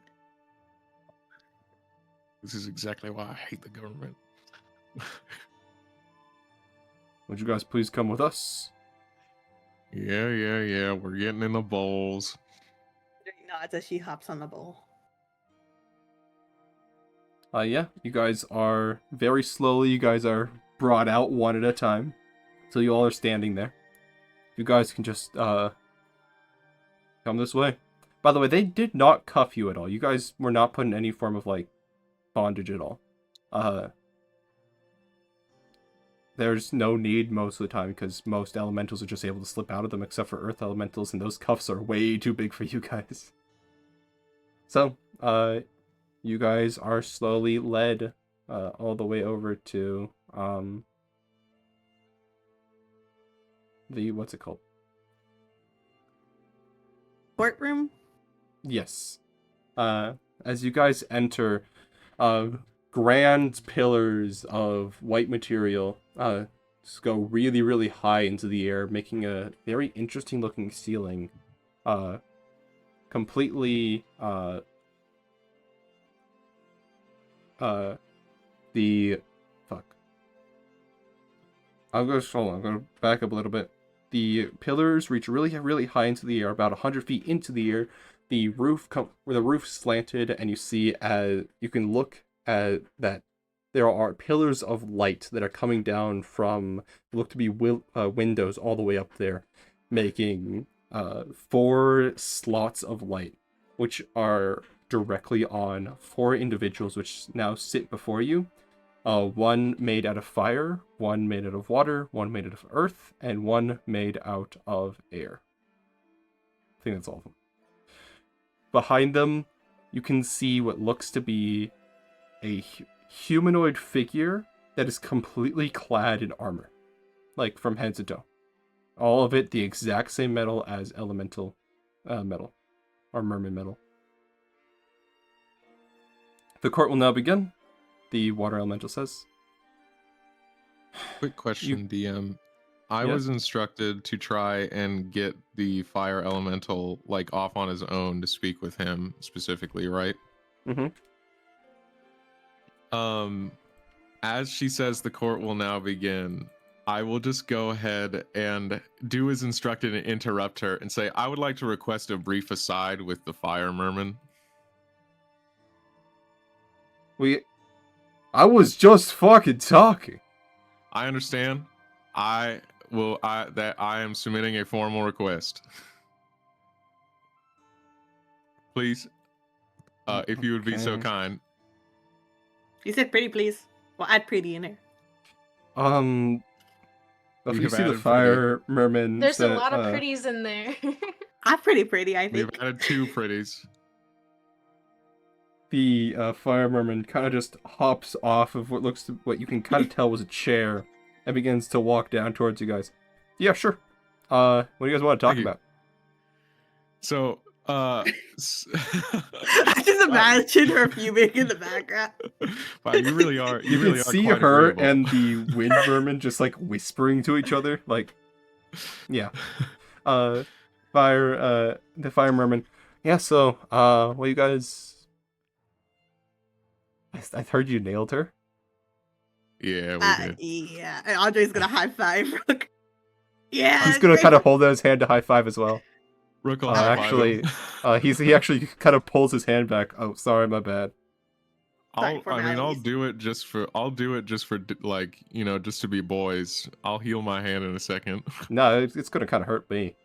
This is exactly why I hate the government. Would you guys please come with us? Yeah. We're getting in the bowls. Nods as she hops on the bowl. Yeah, you guys are very slowly. You guys are brought out one at a time, so you all are standing there. You guys can just come this way. By the way, they did not cuff you at all. You guys were not put in any form of like bondage at all. There's no need most of the time because most elementals are just able to slip out of them, except for earth elementals, and those cuffs are way too big for you guys. So, you guys are slowly led all the way over to the what's it called? Courtroom. Yes. As you guys enter, grand pillars of white material just go really, really high into the air, making a very interesting looking ceiling. Completely the fuck. I'm gonna back up a little bit. The pillars reach really, really high into the air, about 100 feet into the air. The roof where the roof slanted, and you see you can look at that there are pillars of light that are coming down from look to be windows all the way up there, making 4 slots of light, which are directly on 4 individuals, which now sit before you. One made out of fire, one made out of water, one made out of earth, and one made out of air. I think that's all of them. Behind them, you can see what looks to be a humanoid figure that is completely clad in armor, like from head to toe. All of it the exact same metal as elemental metal, or merman metal. The court will now begin. The water elemental says. Quick question, DM. I Yeah? was instructed to try and get the fire elemental like off on his own to speak with him specifically, right? Mm-hmm. As she says the court will now begin, I will just go ahead and do as instructed and interrupt her and say, I would like to request a brief aside with the fire merman. I was just fucking talking. I understand. I am submitting a formal request. Please, if you would be so Okay. kind. You said pretty, please. Well, add pretty in there. If We you have see the added fire merman, There's a lot of pretties in there. I'm pretty, I We've think. added 2 pretties. the fire merman kind of just hops off of what you can kind of tell was a chair and begins to walk down towards you guys. Yeah, sure. What do you guys want to talk Thank you. about? So, I just imagine her fuming in the background. wow, you really are. You really can are see quite her agreeable. and the wind vermin just like whispering to each other, like, yeah. The fire merman. Yeah. So, what you guys? I heard you nailed her. Yeah, we did. Yeah. And Andre's gonna high five. Yeah. He's gonna kind of hold out his hand to high five as well. Rook will high five him. He actually kind of pulls his hand back. Oh, sorry, my bad. I'll do it just for like, you know, just to be boys. I'll heal my hand in a second. No, it's gonna kind of hurt me.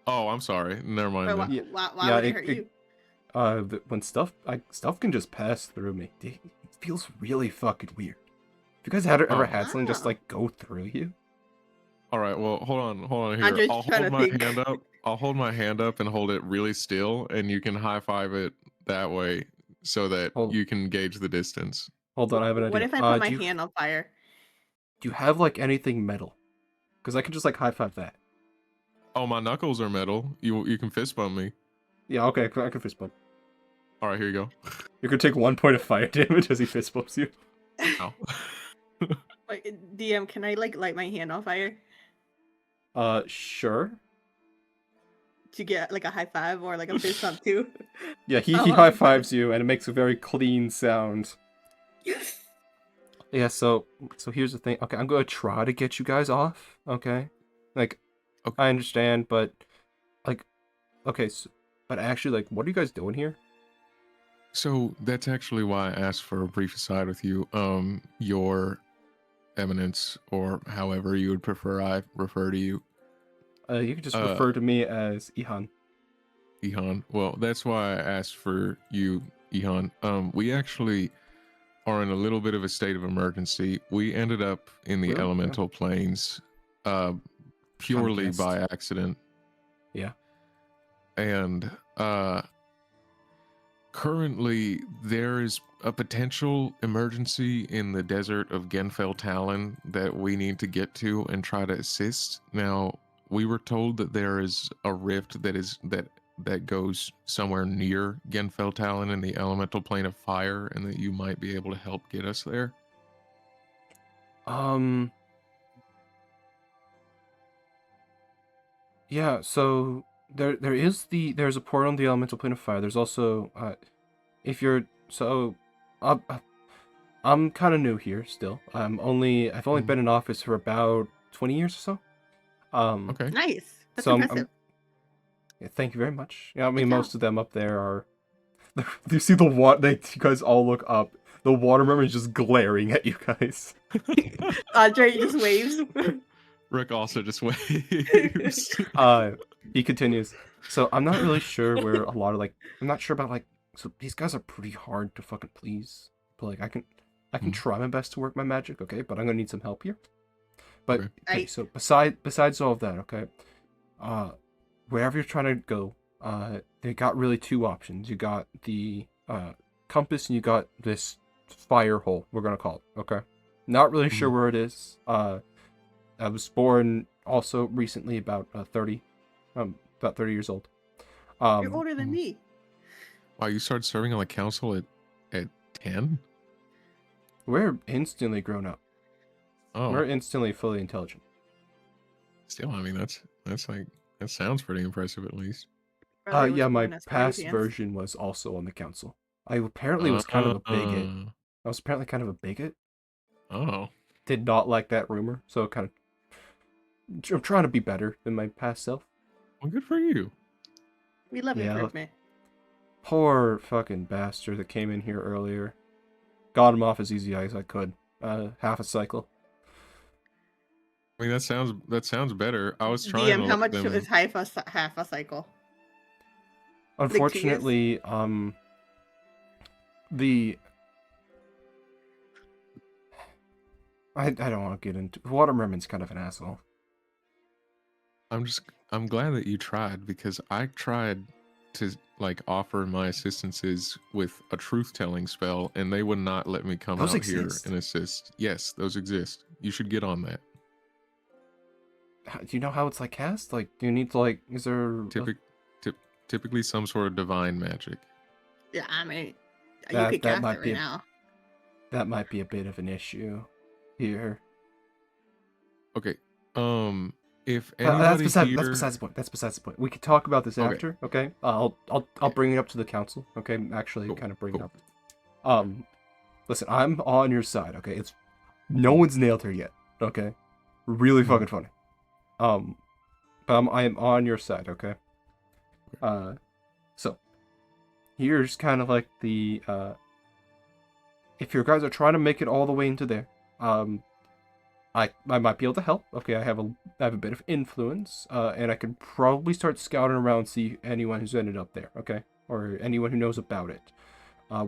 Oh, I'm sorry. Never mind. Why, Then. why would it hurt you? When stuff can just pass through me. It feels really fucking weird. Have you guys ever had something just like go through you? All right. Well, hold on here. Andre's I'll trying hold to my think. hand up. I'll hold my hand up and hold it really still, and you can high five it that way, so that you can gauge the distance. Hold on, I have an idea. What if I put my hand on fire? Do you have like anything metal? Because I can just like high five that. Oh, my knuckles are metal. You can fist bump me. Yeah, okay, I can fist bump. All right, here you go. You're gonna take 1 point of fire damage as he fist bumps you. Ow. Wait, DM, can I like light my hand on fire Sure. to get like a high five or like a fist bump too? Yeah, he high fives you, and it makes a very clean sound. Yes. Yeah, so here's the thing. Okay, I'm gonna try to get you guys off. Okay, like, okay. I understand, but like, okay, but actually, like, what are you guys doing here? So that's actually why I asked for a brief aside with you. Your Eminence, or however you would prefer I refer to you. You can just refer to me as Ihan. Ihan. Well, that's why I asked for you, Ihan. We actually are in a little bit of a state of emergency. We ended up in the elemental planes, purely by accident. Yeah. And currently there is a potential emergency in the desert of Genfell Talon that we need to get to and try to assist. Now, we were told that there is a rift that goes somewhere near Genfell Talon in the elemental plane of fire, and that you might be able to help get us there. Yeah, so there's a portal in the elemental plane of fire. There's also if you're so uh, uh, I'm kind of new here still. I've only been in office for about 20 years or so. Okay. Nice. That's So impressive. Yeah, thank you very much. Yeah, I Good mean job. most of them up there are. Do you see the water? You guys all look up. The water mermaid is just glaring at you guys. Andre just waves. Rick also just waves. He continues. So I'm not really sure where a lot of I'm not sure about so these guys are pretty hard to fucking please. But I can try my best to work my magic, okay? But I'm gonna need some help here. But okay, so besides all of that, okay, wherever you're trying to go, they got really two options. You got the compass, and you got this fire hole. We're gonna call it, okay? Not really sure where it is. I was born also recently, about 30 years old. You're older than me. Wow, you started serving on the council at 10? We're instantly grown up. Oh, We're instantly fully intelligent. still, I mean, that sounds pretty impressive, at least. Brother was Yeah, my born as past Scorpions. version was also on the council. I apparently was kind of a bigot. I was apparently kind of a bigot. Oh. Did not like that rumor, so I'm trying to be better than my past self. Well, good for you. We love improvement. Poor fucking bastard that came in here earlier. Got him off as easy as I could. Half a cycle. I mean, that sounds better. I was trying DM, to how let much them... is half a cycle? Unfortunately, I don't want to get into... Water Merman's kind of an asshole. I'm glad that you tried, because I tried to offer my assistances with a truth-telling spell, and they would not let me come Those out exist? here and assist. Yes, those exist. You should get on that. Do you know how it's cast? Do you need to is there Typically some sort of divine magic. Yeah, I mean, you that could cast might it be right now. That might be a bit of an issue here. Okay. If anybody that's besides the point. That's besides the point. We could talk about this after. Okay. I'll bring it up to the council. Okay. Actually, Cool, kind of bring cool. it up. Listen, I'm on your side. Okay. It's no one's nailed her yet. Okay. Really fucking funny. But I am on your side. Okay. So here's kind of the if your guys are trying to make it all the way into there, I might be able to help. Okay, I have a bit of influence, and I can probably start scouting around, see anyone who's ended up there. Okay, or anyone who knows about it.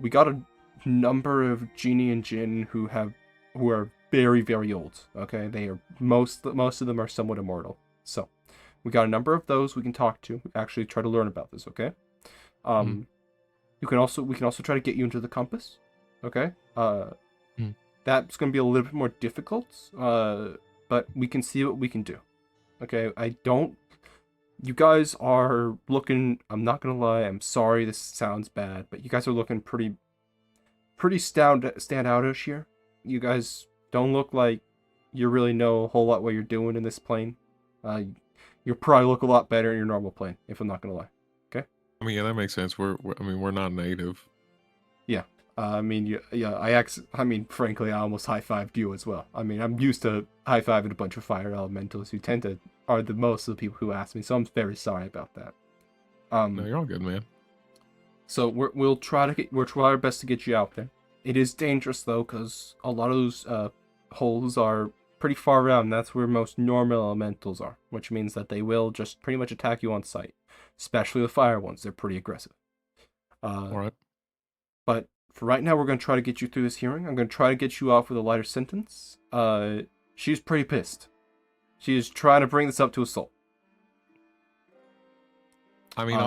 We got a number of genie and jinn who are very, very old. Okay, they are most of them are somewhat immortal. So we got a number of those we can talk to. Actually, try to learn about this. Okay. We can also try to get you into the compass. Okay. That's going to be a little bit more difficult, but we can see what we can do. Okay, you guys are looking, I'm not going to lie, I'm sorry this sounds bad, but you guys are looking pretty standoutish here. You guys don't look like you really know a whole lot what you're doing in this plane. You probably look a lot better in your normal plane, if I'm not going to lie. Okay? I mean, yeah, that makes sense. We're not native. Yeah. Frankly, I almost high-fived you as well. I mean, I'm used to high-fiving a bunch of fire elementals who are the most of the people who ask me, so I'm very sorry about that. No, you're all good, man. So we'll try our best to get you out there. It is dangerous though, because a lot of those holes are pretty far around. And that's where most normal elementals are, which means that they will just pretty much attack you on sight. Especially the fire ones, they're pretty aggressive. All right. But for right now, we're going to try to get you through this hearing. I'm going to try to get you off with a lighter sentence. She's pretty pissed. She is trying to bring this up to assault. I mean,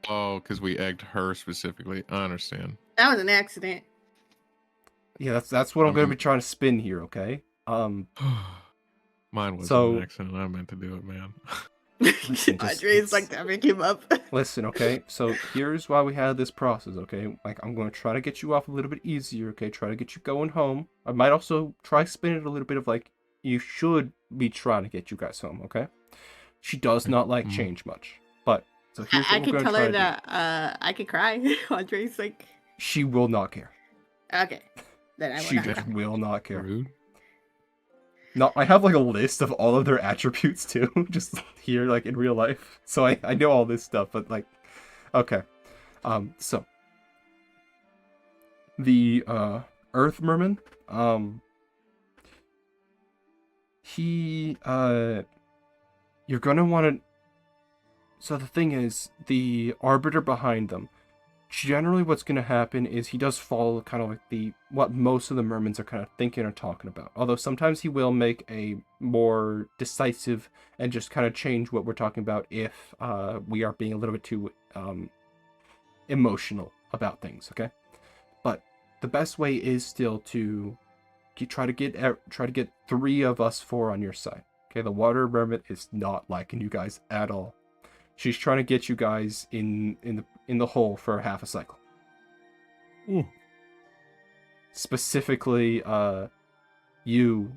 Oh, because we egged her specifically. I understand. That was an accident. Yeah, that's what I'm I going to mean- be trying to spin here, okay? Mine was So- an accident. I meant to do it, man. Listen, just- Andre's like it's- damming him up. Listen, okay? So here's why we had this process, okay? Like, I'm going to try to get you off a little bit easier, okay? Try to get you going home. I might also try spinning it a little bit of, like, you should be trying to get you guys home, okay? She does not like change much. But, so here's I what we're could going to tell try her to do. that I could cry. Andre's like, She will not care. okay, then I She will not. just will not care. Rude. No, I have like a list of all of their attributes too, just here like in real life. So I know all this stuff, but like, okay. So the Earth Merman, he you're gonna want to. So the thing is, the arbiter behind them. Generally, what's gonna happen is he does follow kind of like what most of the mermans are kind of thinking or talking about. Although sometimes he will make a more decisive and just kind of change what we're talking about if we are being a little bit too emotional about things. Okay, but the best way is still to try to get 3 of us 4 on your side. Okay, the water mermaid is not liking you guys at all. She's trying to get you guys in the hole for half a cycle. Ooh. Specifically, you,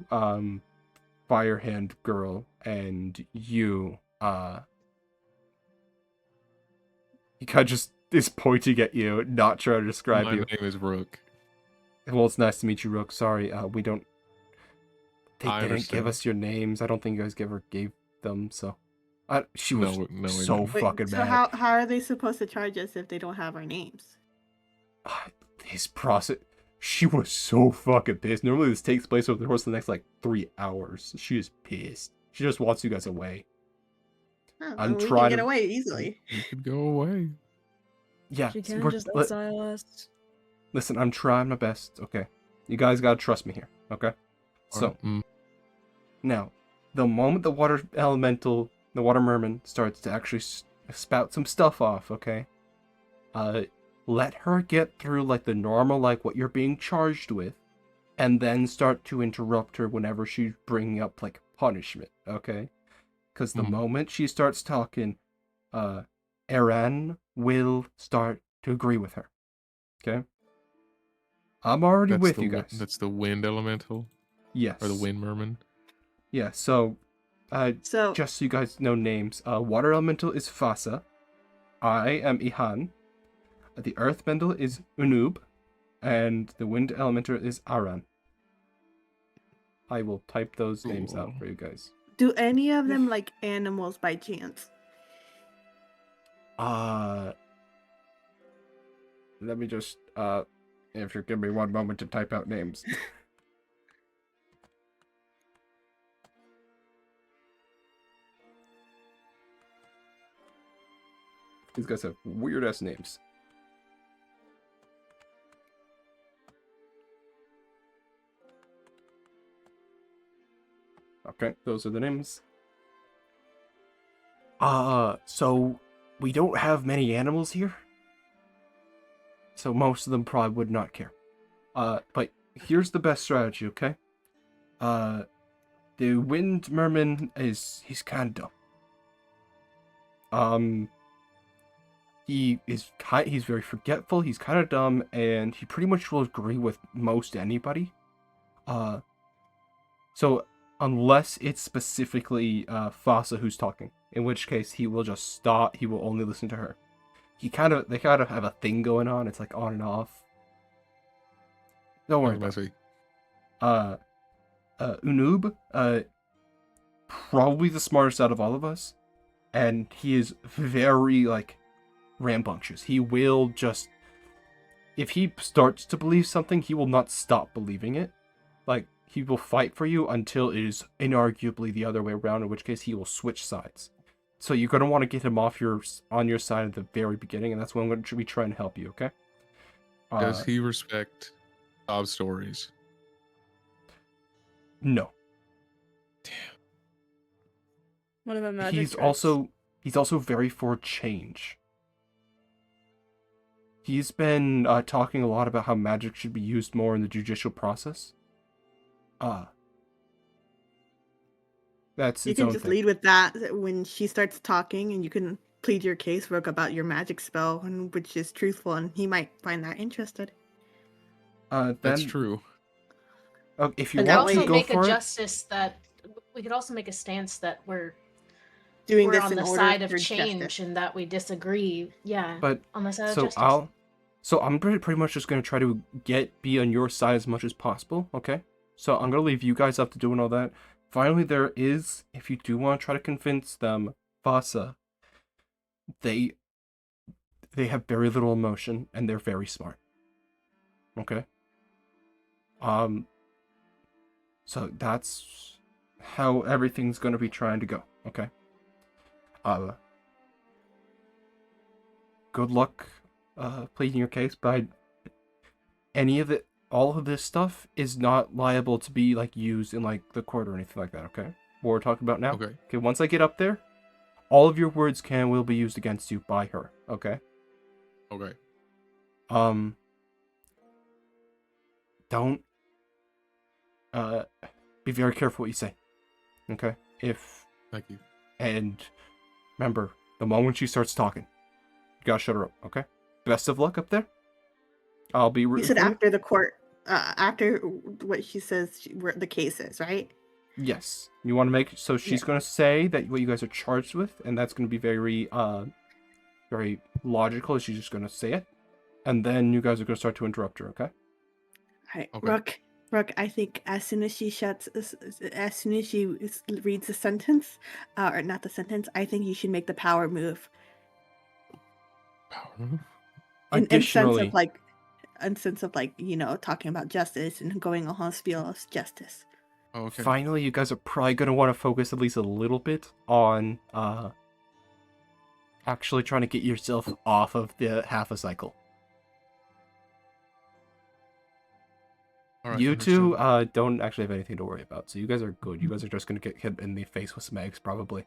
Firehand girl, and you, he kind of just is pointing at you, not trying to describe My you. name is Rook. Well, it's nice to meet you, Rook. Sorry, we don't. They I didn't give understand. us your names. I don't think you guys ever gave them. So, she No, was no, we so didn't. Wait, fucking so mad. how are they supposed to charge us if they don't have our names? His process. She was so fucking pissed. Normally this takes place over the course of the next like 3 hours. She is pissed. She just wants you guys away. Oh, I'm we trying can get to- away easily. You could go away. Yeah. She can we're- just li- exile us. listen, I'm trying my best. Okay. You guys gotta trust me here. Okay. So now, the moment the water elemental, the water merman starts to actually spout some stuff off. Okay. Let her get through like the normal, like what you're being charged with, and then start to interrupt her whenever she's bringing up like punishment, okay? Because the moment she starts talking, Eren will start to agree with her, okay? I'm already That's with the you guys. That's the wind elemental Yes. or the wind merman. Yeah. So, So just so you guys know names, water elemental is Fasa. I am Ihan. The earth elemental is Unub, and the wind elemental is Aran. I will type those names out for you guys. do any of them like animals by chance? Let me just if you give me one moment to type out names. These guys have weird ass names. Okay, those are the names. So we don't have many animals here. So most of them probably would not care. But here's the best strategy, okay? The wind merman he's kind of dumb. He's very forgetful, he's kind of dumb, and he pretty much will agree with most anybody. So unless it's specifically Fasa who's talking, in which case he will just stop, he will only listen to her. They kind of have a thing going on, it's like on and off. Don't worry about it. Unub, probably the smartest out of all of us, and he is very like rambunctious. He will just, if he starts to believe something, he will not stop believing it. Like, he will fight for you until it is inarguably the other way around, in which case he will switch sides. So you're gonna want to get him on your side at the very beginning, and that's when I'm going to be trying to help you. Okay? Does he respect sob stories? No. What about magic He's tricks? also very for change. he's been talking a lot about how magic should be used more in the judicial process. That's You its can own just thing. lead with that when she starts talking, and you can plead your case, Rook, about your magic spell, and which is truthful, and he might find that interested. That's Then, true. if you And We could that want to way- also go make a for it, justice that we could also make a stance that we're Doing this on in the order side of for change justice. and that we disagree. Yeah, but on the side of so justice. I'm pretty much just gonna try to be on your side as much as possible. Okay, so I'm gonna leave you guys up to doing all that. Finally, there is, if you do want to try to convince them, Vasa, they have very little emotion and they're very smart. Okay. So that's how everything's gonna be trying to go. Okay. Good luck, pleading your case, but all of this stuff is not liable to be like used in like the court or anything like that. Okay. What we're talking about now. Okay. Okay. Once I get up there, all of your words will be used against you by her. Okay. Okay. Don't be very careful what you say. Okay? Thank you. And remember, the moment she starts talking, you gotta shut her up, okay? Best of luck up there. I'll be You rooting said for you. after the court, after what she says the case is, right? Yes. You want to make so she's Yeah. gonna say that what you guys are charged with, and that's gonna be very very logical. She's just gonna say it. And then you guys are gonna start to interrupt her, okay? All right, Okay. Rook. I think as soon as she reads the sentence, or not the sentence, I think you should make the power move. Power move? In sense Additionally, of like talking about justice and going a whole spiel of justice. Oh, okay. finally, you guys are probably gonna want to focus at least a little bit on actually trying to get yourself off of the half a cycle. All right, You two understood. don't actually have anything to worry about, so you guys are good. You guys are just gonna get hit in the face with some eggs, probably.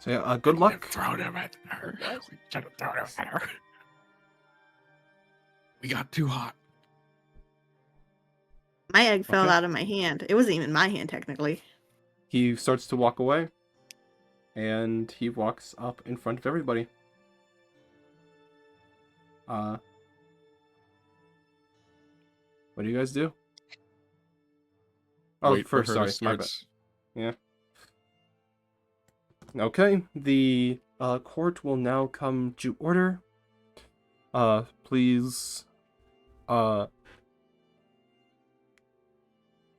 So yeah, good luck. Throw them at her. We should have thrown them at her. We got too hot. My egg fell Okay. out of my hand. It wasn't even my hand technically. He starts to walk away, and he walks up in front of everybody. What do you guys do? Oh, Wait for first, her sorry, to my start. bad. Yeah. Okay, the court will now come to order. Please,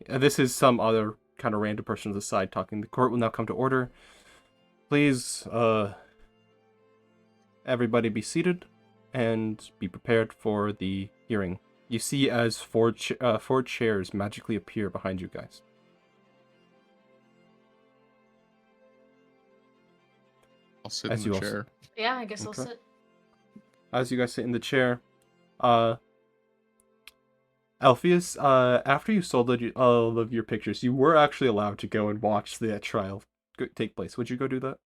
this is some other kind of random person on the side talking. The court will now come to order. Please, everybody be seated and be prepared for the hearing. You see as four chairs magically appear behind you guys. I'll sit As in you the also- chair. Yeah, I guess I'll Okay. sit. As you guys sit in the chair, Alpheus, after you sold all of your pictures, you were actually allowed to go and watch the trial take place. Would you go do that?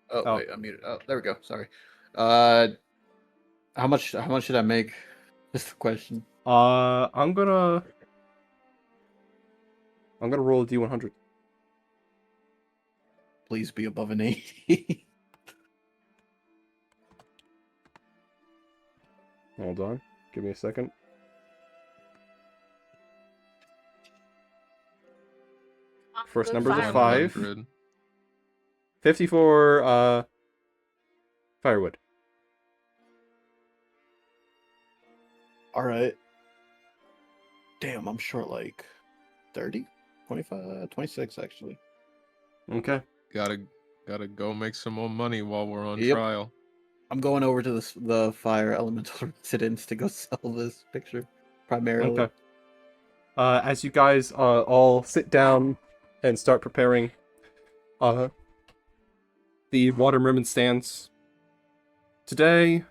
Oh, wait, I'm muted. Oh, there we go. Sorry. How much should I make? Just the question. I'm gonna roll a D100. Please be above an 80. Hold on. Give me a second. First Good number's a firewood. 5. 100. 50 for firewood. All right. Damn, I'm short like 30, 25, 26 actually. Okay. Gotta go make some more money while we're on Yep. trial. I'm going over to the fire elemental residence to go sell this picture primarily. Okay. As you guys all sit down and start preparing, the water ribbon stands. Today,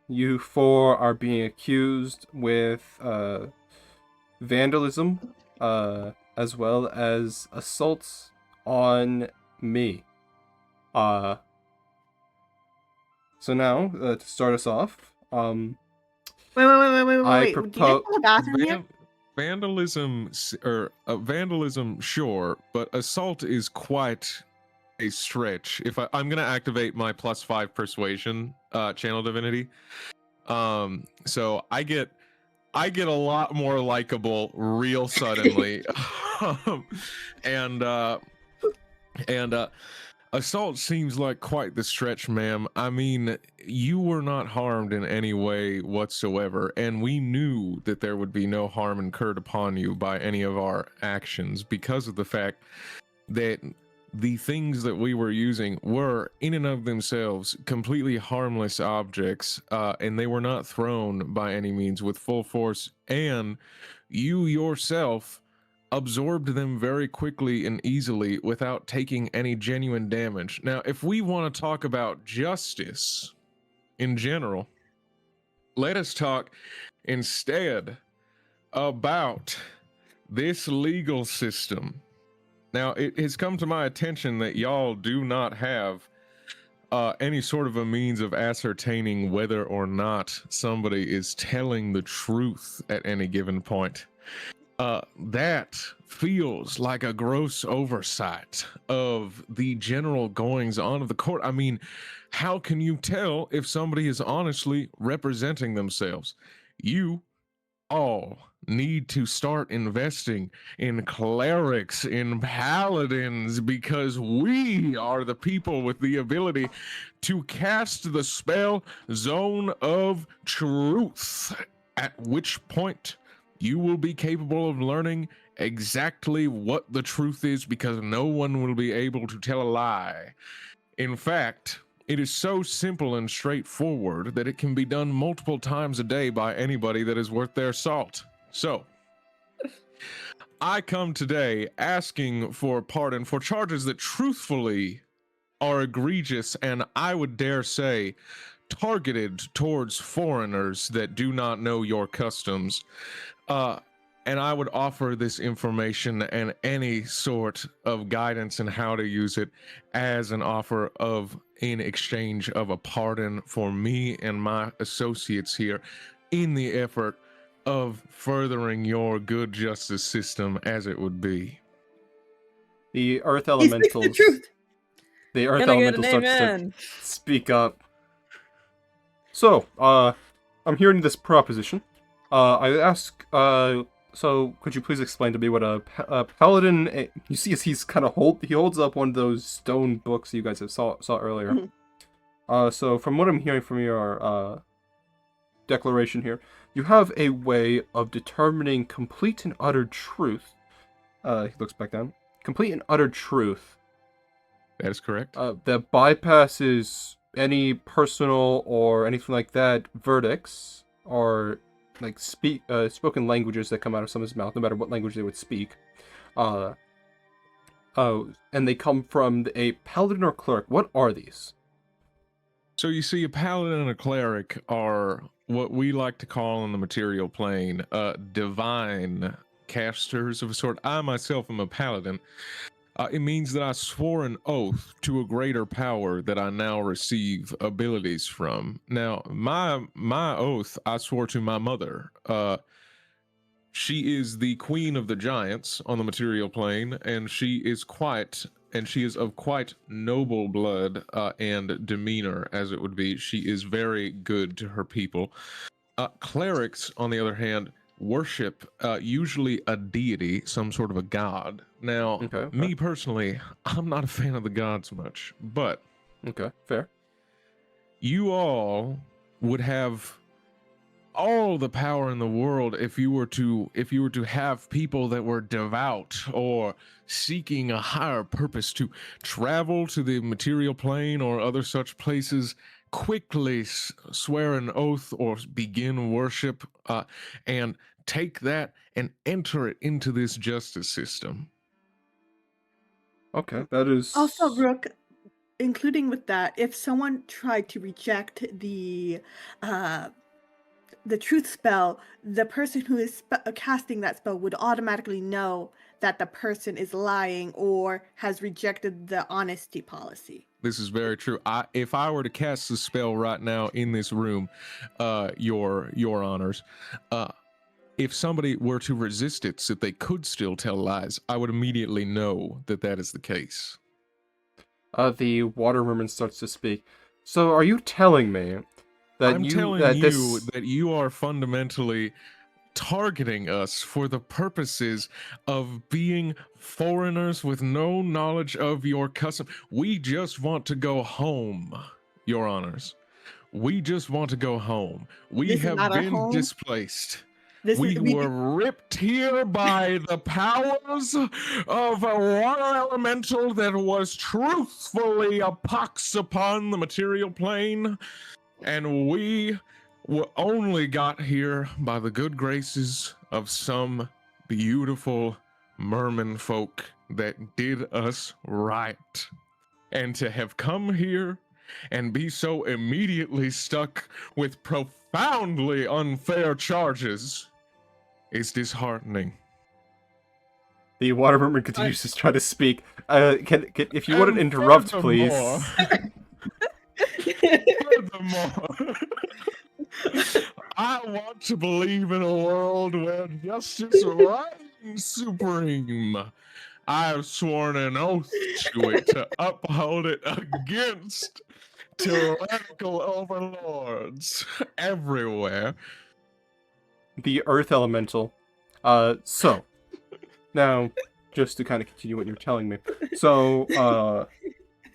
you four are being accused with vandalism, as well as assaults on me. So now, to start us off, Wait. I Do you get to the bathroom here? Vandalism, vandalism, sure, but assault is quite a stretch. If I'm gonna activate my +5 persuasion channel divinity, so I get a lot more likable real suddenly, and assault seems like quite the stretch, ma'am. I mean, you were not harmed in any way whatsoever, and we knew that there would be no harm incurred upon you by any of our actions because of the fact that the things that we were using were, in and of themselves, completely harmless objects, and they were not thrown by any means with full force, and you yourself absorbed them very quickly and easily without taking any genuine damage. Now, if we want to talk about justice in general, let us talk instead about this legal system. Now, it has come to my attention that y'all do not have any sort of a means of ascertaining whether or not somebody is telling the truth at any given point. That feels like a gross oversight of the general goings on of the court. I mean, how can you tell if somebody is honestly representing themselves? You all need to start investing in clerics, in paladins, because we are the people with the ability to cast the spell Zone of Truth, at which point you will be capable of learning exactly what the truth is, because no one will be able to tell a lie. In fact, it is so simple and straightforward that it can be done multiple times a day by anybody that is worth their salt. So, I come today asking for pardon for charges that truthfully are egregious and, I would dare say, targeted towards foreigners that do not know your customs. And I would offer this information and any sort of guidance in how to use it as an offer in exchange of a pardon for me and my associates here in the effort of furthering your good justice system as it would be. The Earth He speaks the Elementals. truth. The Earth Can I get Elemental an starts to amen? speak up. So, I'm hearing this proposition. I ask, so could you please explain to me what a paladin? You see, as he's kind of he holds up one of those stone books you guys have saw earlier. So from what I'm hearing from your declaration here, you have a way of determining complete and utter truth. He looks back down. Complete and utter truth. That is correct. That bypasses any personal or anything like that verdicts or like spoken languages that come out of someone's mouth, no matter what language they would speak. And they come from a paladin or cleric. What are these? So you see, a paladin and a cleric are what we like to call in the material plane divine casters of a sort. I myself am a paladin. It means that I swore an oath to a greater power that I now receive abilities from. Now, my oath I swore to my mother. She is the queen of the giants on the material plane, and she is of quite noble blood and demeanor, as it would be. She is very good to her people. Clerics, on the other hand, worship usually a deity, some sort of a god. Now, me personally, I'm not a fan of the gods much, but okay, fair. You all would have all the power in the world if you were to have people that were devout or seeking a higher purpose to travel to the material plane or other such places, quickly swear an oath or begin worship, and take that and enter it into this justice system. Okay, that is... Also, Rook, including with that, if someone tried to reject the truth spell, the person who is casting that spell would automatically know that the person is lying or has rejected the honesty policy. This is very true. If I were to cast a spell right now in this room, your honors, if somebody were to resist it so that they could still tell lies, I would immediately know that that is the case. The water merman starts to speak. So, are you telling me that I'm telling you that you are fundamentally targeting us for the purposes of being foreigners with no knowledge of your custom? We just want to go home, your honors. We just want to go home. We This is have not our been home. displaced. We were ripped here by the powers of a water elemental that was truthfully a pox upon the material plane, and we only got here by the good graces of some beautiful merman folk that did us right. And to have come here and be so immediately stuck with profoundly unfair charges is disheartening. The water merman continues to try to speak. Can if you wouldn't interrupt, please. Furthermore, I want to believe in a world where justice reigns supreme. I have sworn an oath to it to uphold it against tyrannical overlords everywhere. The earth elemental. So now, just to kind of continue what you're telling me. So,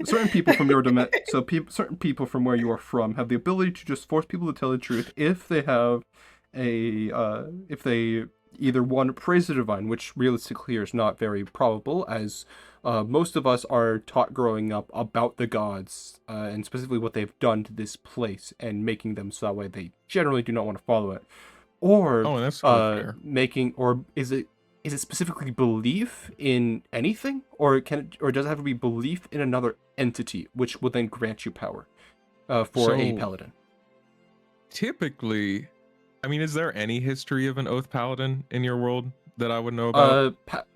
certain people from your certain people from where you are from have the ability to just force people to tell the truth if they have if they either one praise the divine, which realistically is not very probable, as most of us are taught growing up about the gods and specifically what they've done to this place and making them so that way they generally do not want to follow it, or that's fair. Is it specifically belief in anything, or does it have to be belief in another entity, which will then grant you power for a paladin? Typically, I mean, is there any history of an oath paladin in your world that I would know about?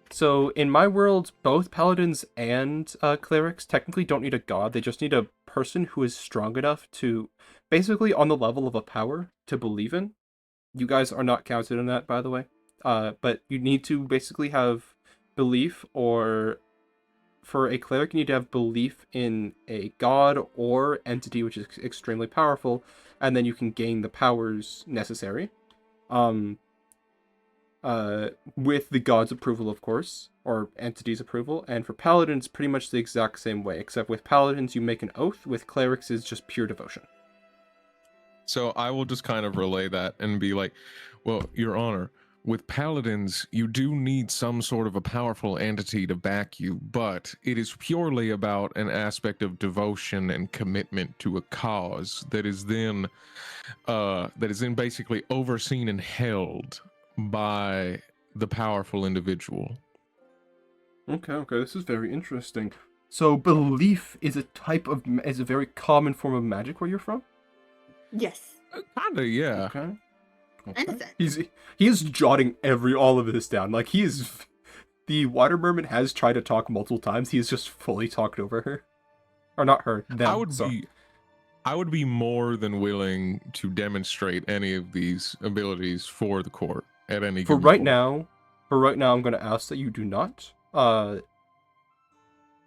So in my world, both paladins and clerics technically don't need a god. They just need a person who is strong enough to, basically on the level of a power, to believe in. You guys are not counted in that, by the way. But you need to basically have belief, or for a cleric, you need to have belief in a god or entity which is extremely powerful, and then you can gain the powers necessary. With the god's approval, of course, or entity's approval. And for paladins, pretty much the exact same way, except with paladins, you make an oath. With clerics, it's just pure devotion. So I will just kind of relay that and be like, well, Your Honor, with paladins, you do need some sort of a powerful entity to back you, but it is purely about an aspect of devotion and commitment to a cause that is then basically overseen and held by the powerful individual. Okay, this is very interesting. So belief is a very common form of magic where you're from? Yes. Kinda, yeah. Okay. Understand. He is jotting all of this down. Like, the water merman has tried to talk multiple times. He's just fully talked over her. Or not her, them. I would be more than willing to demonstrate any of these abilities for the court at any given point. For right now, I'm going to ask that you do not.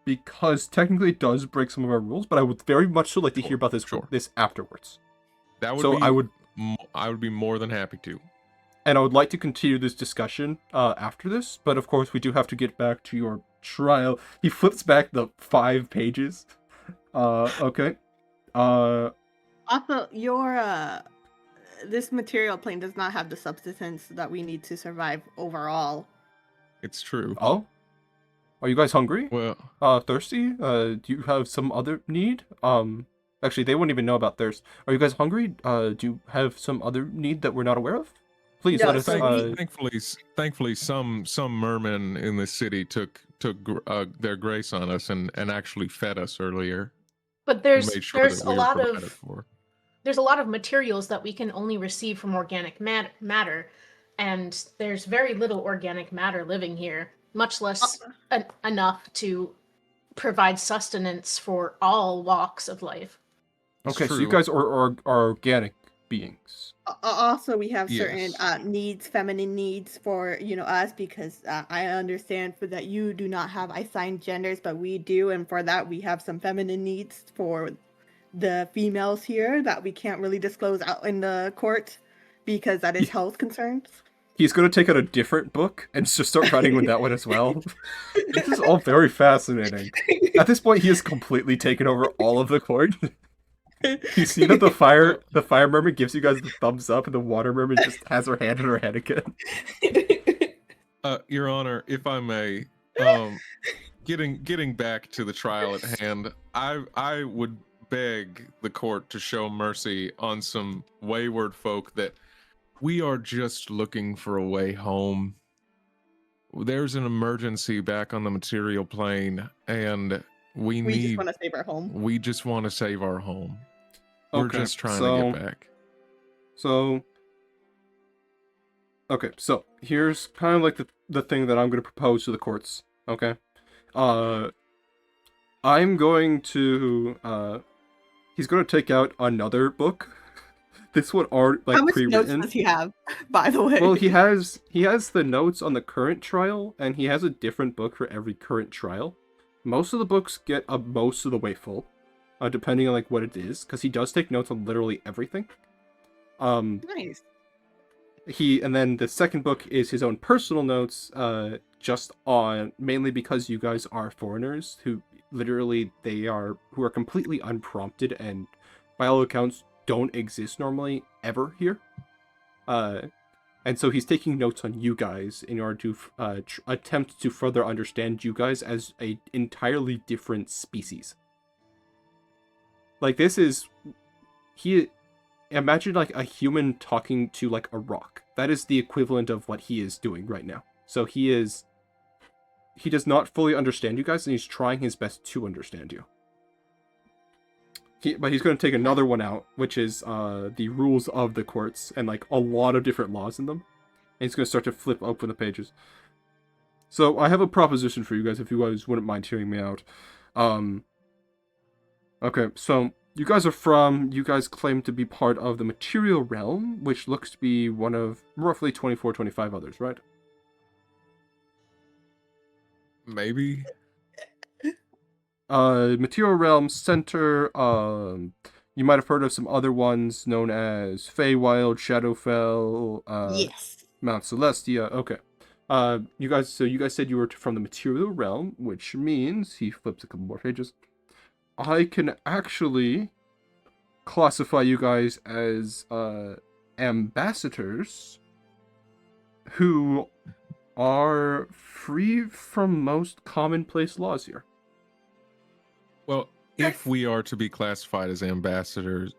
Because technically it does break some of our rules, but I would very much so like to hear about this afterwards. I would be more than happy to. And I would like to continue this discussion after this, but of course we do have to get back to your trial. He flips back the 5 pages. Okay. Also, your this material plane does not have the substance that we need to survive overall. It's true. Oh? Are you guys hungry? Well, thirsty? Do you have some other need? Actually, they wouldn't even know about thirst. Are you guys hungry? Do you have some other need that we're not aware of? Please let us. Thankfully, some mermen in the city took their grace on us and actually fed us earlier. But there's a lot of materials that we can only receive from organic matter, and there's very little organic matter living here. much less enough to provide sustenance for all walks of life. Okay, so you true. guys are organic beings. Also, we have certain Yes. needs, feminine needs for us, because I understand for that you do not have assigned genders, but we do, and for that we have some feminine needs for the females here that we can't really disclose out in the court because that is health concerns. He's going to take out a different book and just start writing with that one as well. This is all very fascinating. At this point, he has completely taken over all of the court. You see that the fire mermaid gives you guys the thumbs up, and the water mermaid just has her hand in her head again. Your Honor, if I may, getting back to the trial at hand, I would beg the court to show mercy on some wayward folk that we are just looking for a way home. There's an emergency back on the material plane, and we just want to save our home. We just want to save our home. We're Okay, just trying to get back. Okay, so here's kind of like the thing that I'm going to propose to the courts. Okay, I'm going to he's going to take out another book. This one are like How much pre-written. notes does he have, by the way? Well, he has the notes on the current trial, and he has a different book for every current trial. Most of the books get most of the way full, depending on like what it is, because he does take notes on literally everything. Nice. And then the second book is his own personal notes, just on mainly because you guys are foreigners who literally who are completely unprompted and by all accounts don't exist normally ever here. And so he's taking notes on you guys in order to attempt to further understand you guys as a entirely different species. Like this is imagine like a human talking to like a rock. That is the equivalent of what he is doing right now. So he does not fully understand you guys, and he's trying his best to understand you. But he's going to take another one out, which is the rules of the courts, and like a lot of different laws in them. And he's going to start to flip open the pages. So I have a proposition for you guys, if you guys wouldn't mind hearing me out. Okay, so you guys claim to be part of the material realm, which looks to be one of roughly 24, 25 others, right? Maybe. Material realm center, you might have heard of some other ones known as Feywild, Shadowfell, yes. Mount Celestia. Okay. You guys said you were from the material realm, which means he flips a couple more pages. I can actually classify you guys as ambassadors who are free from most commonplace laws here. Well, if we are to be classified as ambassadors,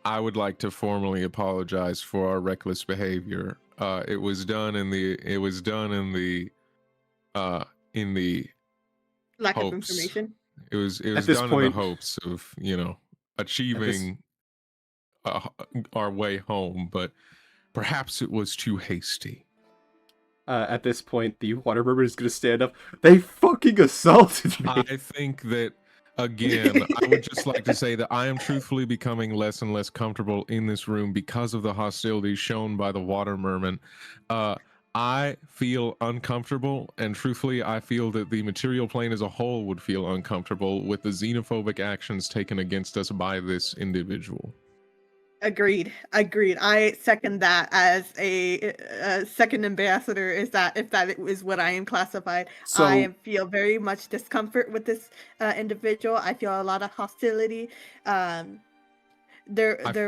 I would like to formally apologize for our reckless behavior. It was done in the lack hopes. of information. It was done in the hopes of achieving our way home, but perhaps it was too hasty. At this point, the water mermaid is going to stand up. They fucking assaulted me. I think that, again, I would just like to say that I am truthfully becoming less and less comfortable in this room because of the hostility shown by the water merman. I feel uncomfortable, and truthfully, I feel that the material plane as a whole would feel uncomfortable with the xenophobic actions taken against us by this individual. Agreed. I second that as a second ambassador. If that is what I am classified, so, I feel very much discomfort with this individual. I feel a lot of hostility. There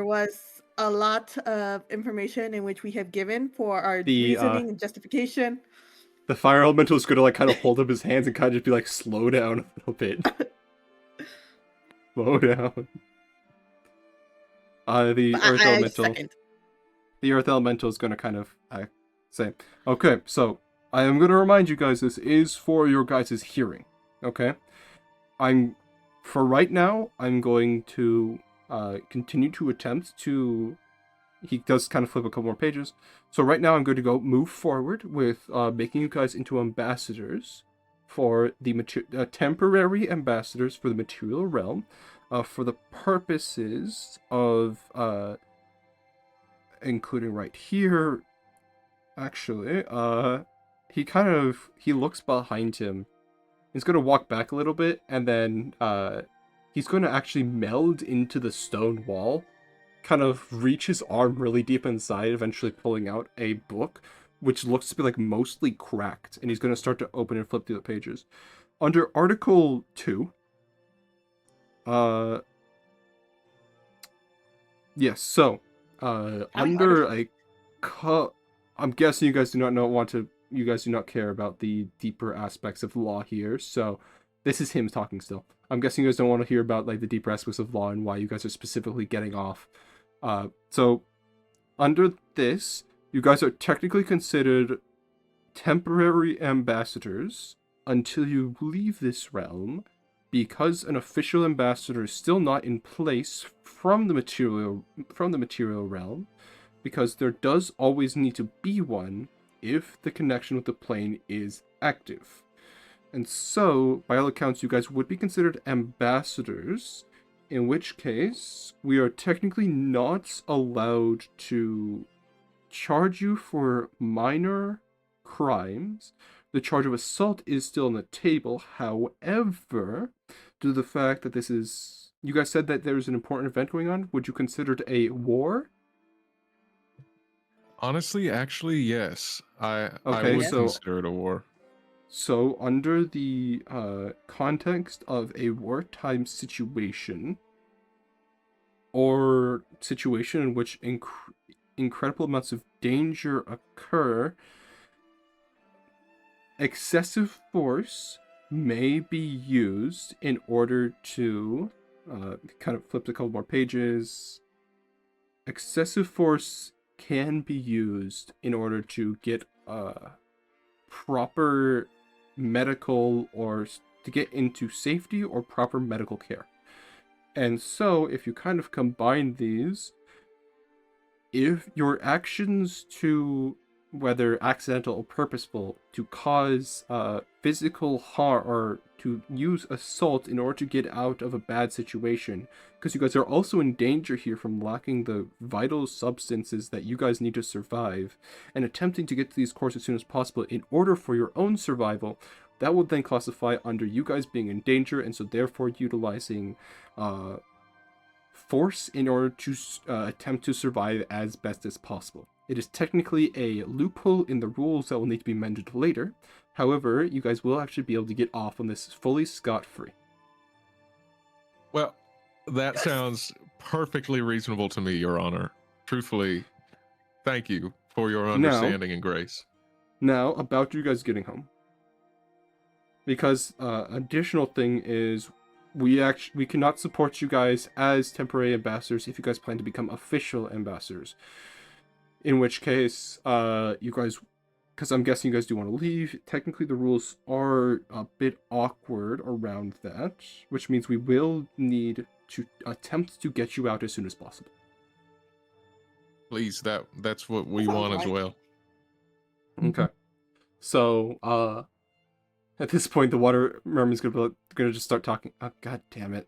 was a lot of information in which we have given for our reasoning and justification. The fire elemental is going to like kind of hold up his hands and kind of just be like, slow down a little bit. Slow down. The earth elemental is going to kind of say, okay, so I am going to remind you guys this is for your guys' hearing, okay? For right now, I'm going to continue to attempt to he does kind of flip a couple more pages. So right now I'm going to go move forward with making you guys into ambassadors for the temporary ambassadors for the material realm, for the purposes of including right here. Actually, he looks behind him. He's gonna walk back a little bit, and then he's gonna actually meld into the stone wall, kind of reach his arm really deep inside, eventually pulling out a book, which looks to be like mostly cracked, and he's gonna start to open and flip through the pages. Under Article 2, yes, so, under a I'm guessing you guys do not care about the deeper aspects of law here, so this is him talking still. I'm guessing you guys don't want to hear about like the deeper aspects of law and why you guys are specifically getting off. So under this, you guys are technically considered temporary ambassadors until you leave this realm, because an official ambassador is still not in place from the material realm, because there does always need to be one if the connection with the plane is active. And so, by all accounts, you guys would be considered ambassadors, in which case, we are technically not allowed to charge you for minor crimes. The charge of assault is still on the table. However, due to the fact that this is... You guys said that there's an important event going on. Would you consider it a war? Honestly, actually, yes. I would consider it a war. So, under the context of a wartime situation, or situation in which incredible amounts of danger occur, excessive force may be used in order to... kind of flipped a couple more pages. Excessive force can be used in order to get proper medical, or to get into safety or proper medical care. And so, if you kind of combine these, if your actions to, whether accidental or purposeful, to cause physical harm or to use assault in order to get out of a bad situation, because you guys are also in danger here from lacking the vital substances that you guys need to survive, and attempting to get to these cores as soon as possible in order for your own survival, that will then classify under you guys being in danger, and so therefore utilizing force in order to attempt to survive as best as possible. It is technically a loophole in the rules that will need to be mended later. However, you guys will actually be able to get off on this fully scot-free. Well, that sounds perfectly reasonable to me, Your Honor. Truthfully, thank you for your understanding and grace. Now, about you guys getting home. Because additional thing is, we cannot support you guys as temporary ambassadors if you guys plan to become official ambassadors. In which case, you guys, because I'm guessing you guys do want to leave, technically the rules are a bit awkward around that, which means we will need to attempt to get you out as soon as possible. Please, that's what we want as well. Okay. So, at this point, the water mermaid's gonna just start talking. Oh, god damn it.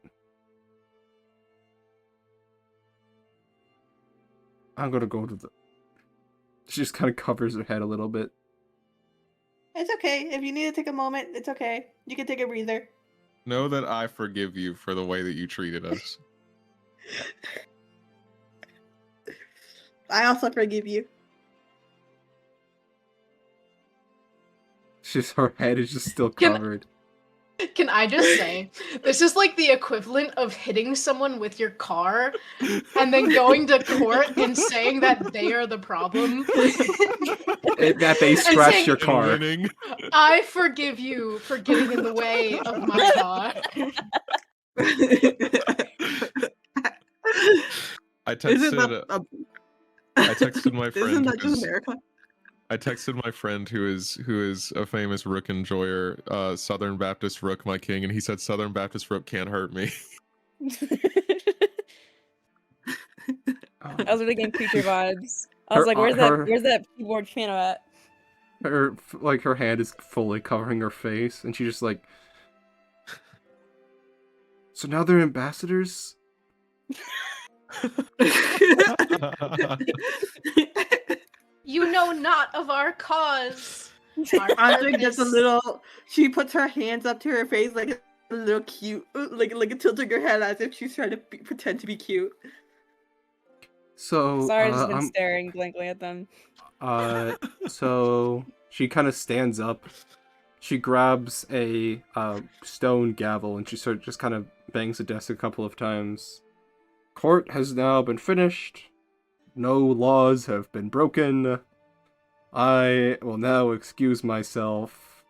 I'm gonna go to the... She just kind of covers her head a little bit. It's okay. If you need to take a moment, it's okay. You can take a breather. Know that I forgive you for the way that you treated us. I also forgive you. Her head is just still covered. Can I just say, this is like the equivalent of hitting someone with your car and then going to court and saying that they are the problem. That they scratched your car. I forgive you for getting in the way of my car. I texted my friend. Isn't that just America? I texted my friend who is a famous Rook enjoyer, Southern Baptist Rook, my king, and he said Southern Baptist Rook can't hurt me. Oh I was really getting creature vibes. I was Her- like, her- where's that keyboard piano at? her hand is fully covering her face, and she's just like, so now they're ambassadors? You know not of our cause. Our Andre gets a purpose. little. She puts her hands up to her face like a little cute, like tilting her head as if she's trying to pretend to be cute. So, Sorry, I've just been staring blankly at them. So she kind of stands up. She grabs a stone gavel and she sort of just kind of bangs the desk a couple of times. Court has now been finished. No laws have been broken. I will now excuse myself.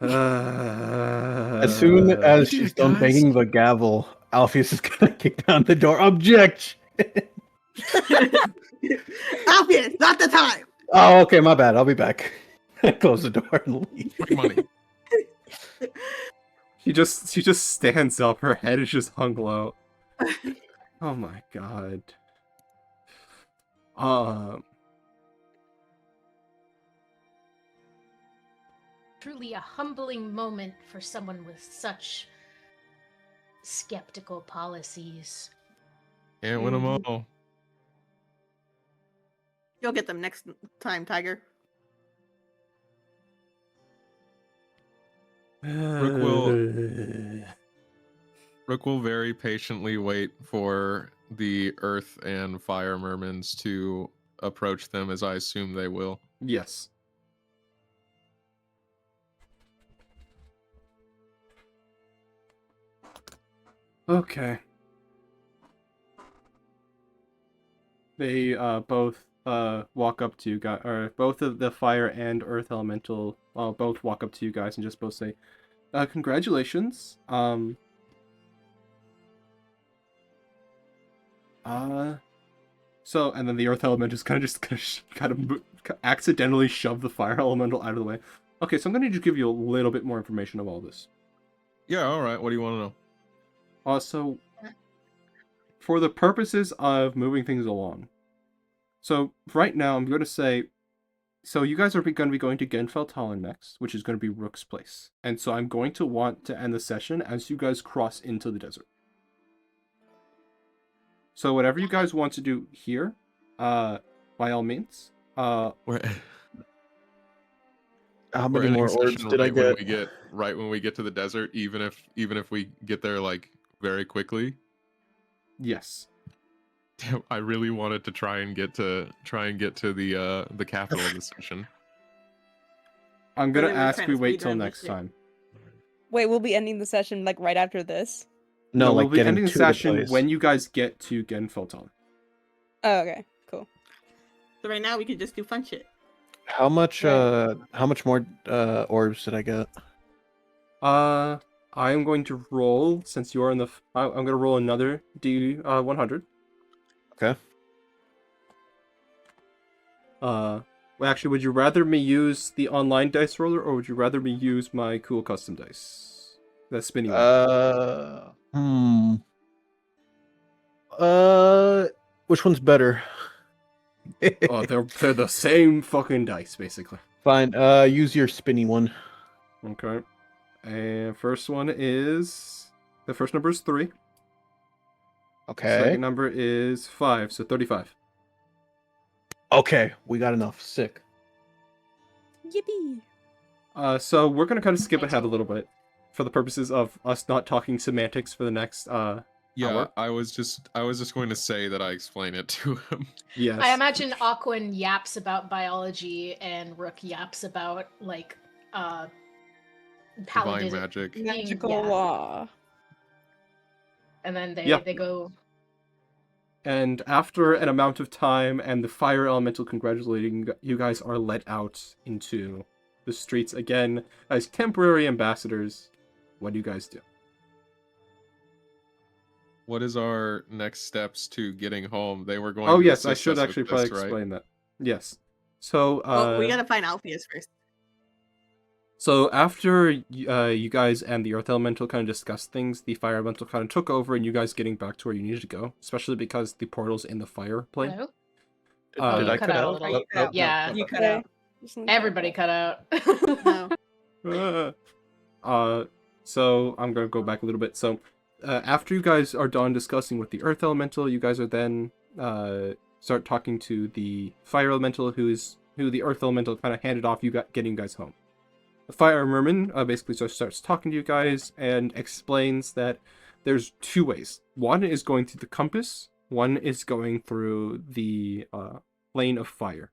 As soon as Yeah, she's done guys. banging the gavel, Alpheus is gonna kick down the door. Objection! Alpheus, not the time. Oh, okay, my bad. I'll be back. Close the door and leave. Quick money. She just stands up. Her head is just hung low. Oh my god. Truly a humbling moment for someone with such skeptical policies. Can't win them all. You'll get them next time, Tiger. Rook will very patiently wait for the earth and fire mermans to approach them, as I assume they will. Yes. Okay. They both walk up to you guys, or both of the fire and earth elemental both walk up to you guys and just both say, congratulations. So, and then the earth element just kind of accidentally shove the fire elemental out of the way. Okay, so I'm going to just give you a little bit more information of all this. Yeah, all right. What do you want to know? So, for the purposes of moving things along, so right now I'm going to say, so you guys are going to be going to Genfeltallen next, which is going to be Rook's place. And so I'm going to want to end the session as you guys cross into the desert. So whatever you guys want to do here, by all means. We're, How we're many more ending orbs session did I get? right when we get to the desert, even if we get there like very quickly. Yes. Damn, I really wanted to try and get to the capital of the session. I'm But gonna then we're ask trying we to wait speed till run next this shit. time. Wait, we'll be ending the session like right after this. No, we'll like be getting ending the to the session place. when you guys get to Genfeltallen. Oh, okay, cool. So right now we can just do fun shit. How much more orbs did I get? I am going to roll, since you are in the... I'm going to roll another D100. Okay. Well, actually, would you rather me use the online dice roller, or would you rather me use my cool custom dice? The spinny one. Which one's better? Oh, they're the same fucking dice, basically. Fine. Use your spinny one. Okay. And first one is... The first number is 3. Okay. Second number is 5, so 35. Okay, we got enough. Sick. Yippee! So we're gonna kind of skip ahead a little bit for the purposes of us not talking semantics for the next Yeah, hour. I was just going to say that I explain it to him. Yes. I imagine Aquan yaps about biology and Rook yaps about like Divine paladin magic. Magical yeah. law. And then Yeah. they go. And after an amount of time and the fire elemental congratulating, you guys are let out into the streets again as temporary ambassadors. What do you guys do? What is our next steps to getting home? They were going Oh to yes, I assist should us actually with probably this, right? explain that. Yes. So Well, we gotta find Alpheus first. So after you guys and the Earth Elemental kind of discussed things, the Fire Elemental kind of took over, and you guys getting back to where you needed to go, especially because the portal's in the fire plane. Hello? Did You I cut cut out a out? little. You cut out. Yeah. You cut Okay. out. Just like Everybody that. cut out. No. So I'm gonna go back a little bit. So after you guys are done discussing with the Earth Elemental, you guys are then start talking to the Fire Elemental, who the Earth Elemental kind of handed off getting you guys home. The Fire Merman basically just starts talking to you guys and explains that there's two ways. One is going through the compass. One is going through the plane of fire.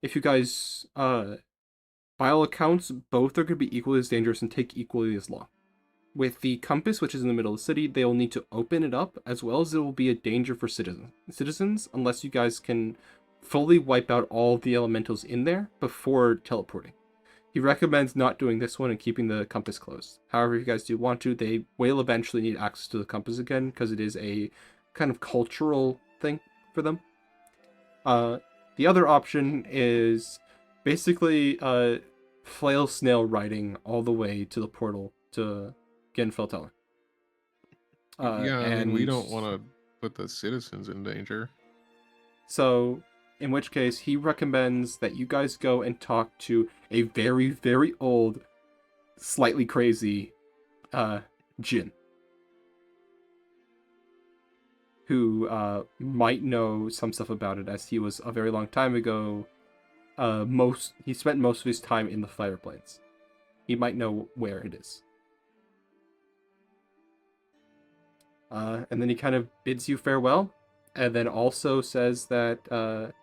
If you guys, by all accounts, both are going to be equally as dangerous and take equally as long. With the compass, which is in the middle of the city, they will need to open it up, as well as it will be a danger for citizens, unless you guys can fully wipe out all the elementals in there before teleporting. He recommends not doing this one and keeping the compass closed. However, if you guys do want to, they will eventually need access to the compass again, because it is a kind of cultural thing for them. The other option is basically flail snail riding all the way to the portal to Genfelteller. Yeah, I mean, we and don't want to put the citizens in danger. So, in which case, he recommends that you guys go and talk to a very, very old, slightly crazy Jin, who might know some stuff about it, as he was a very long time ago. He spent most of his time in the fire planes. He might know where it is. And then he kind of bids you farewell, and then also says that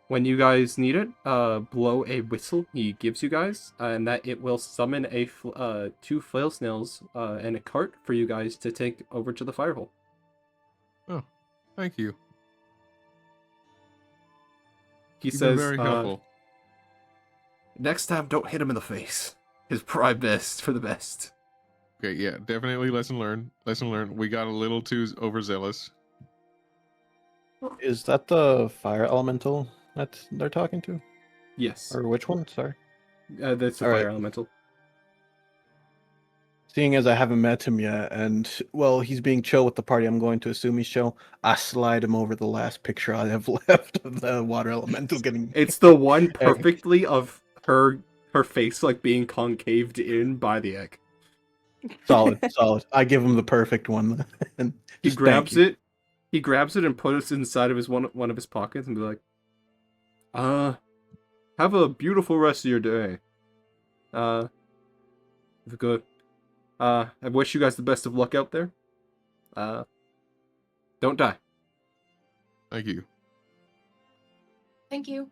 when you guys need it, blow a whistle he gives you guys, and that it will summon two flail snails and a cart for you guys to take over to the firehole. Oh, thank you. He You've been says, very helpful. next time, don't hit him in the face. His pride best for the best. Okay, yeah, definitely lesson learned. Lesson learned. We got a little too overzealous. Is that the fire elemental that they're talking to? Yes, Or which one? Sorry. that's the All right. fire elemental. Seeing as I haven't met him yet, and well, he's being chill with the party, I'm going to assume he's chill. I slide him over the last picture I have left of the water elemental getting. It's the one perfectly of her face like being concaved in by the egg. Solid. I give him the perfect one. And He just grabs thank you. it. He grabs it and puts it inside of his one of his pockets and be like, have a beautiful rest of your day. Good. I wish you guys the best of luck out there. Don't die. Thank you. Thank you.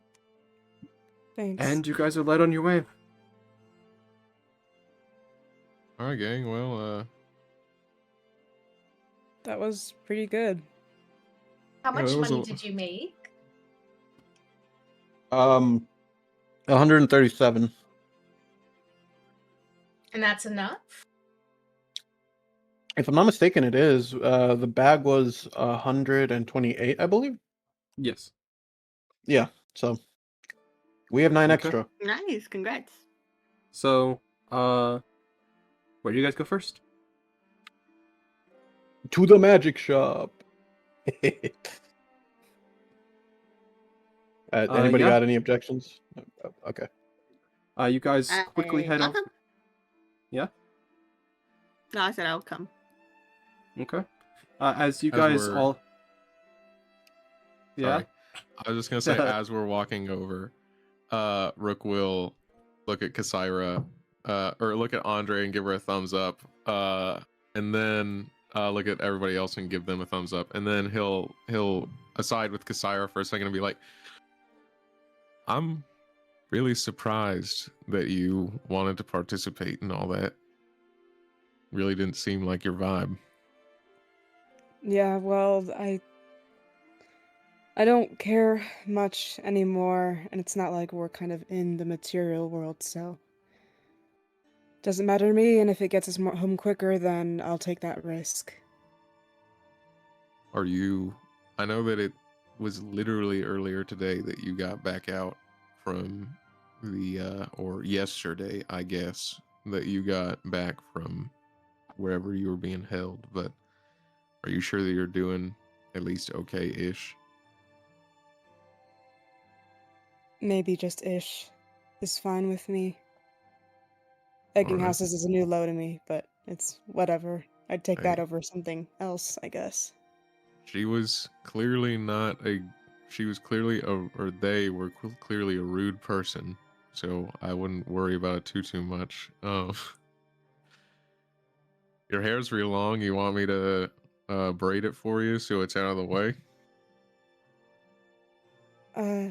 Thanks. And you guys are led on your way. All right, gang. Well, That was pretty good. How Yeah, much that was money a- did you make? 137. And that's enough? If I'm not mistaken, it is. The bag was 128, I believe. Yes. Yeah. So we have 9 Okay. extra. Nice. Congrats. So, where do you guys go first? To the magic shop. Anybody yeah. got any objections? Okay. You guys quickly head I'll off. come. Yeah. No, I said I'll come. Okay. As you As guys we're- all. Yeah. sorry. I was just gonna say, as we're walking over, Rook will look at Kasaira, or look at Andre and give her a thumbs up, and then look at everybody else and give them a thumbs up, and then he'll aside with Kasaira for a second and be like, "I'm really surprised that you wanted to participate in all that. Really didn't seem like your vibe." Yeah, well, I don't care much anymore, and it's not like we're kind of in the material world, so doesn't matter to me, and if it gets us home quicker, then I'll take that risk. Are you? I know that it was literally earlier today that you got back out from or yesterday, I guess, that you got back from wherever you were being held. But are you sure that you're doing at least okay-ish? Maybe just ish is fine with me. All Egging right. houses is a new low to me, but it's whatever. I'd take that Hey, over something else, I guess. she was clearly not a. She was clearly a, or they were clearly a rude person. So I wouldn't worry about it too much. Your hair's real long. You want me to braid it for you so it's out of the way? Uh,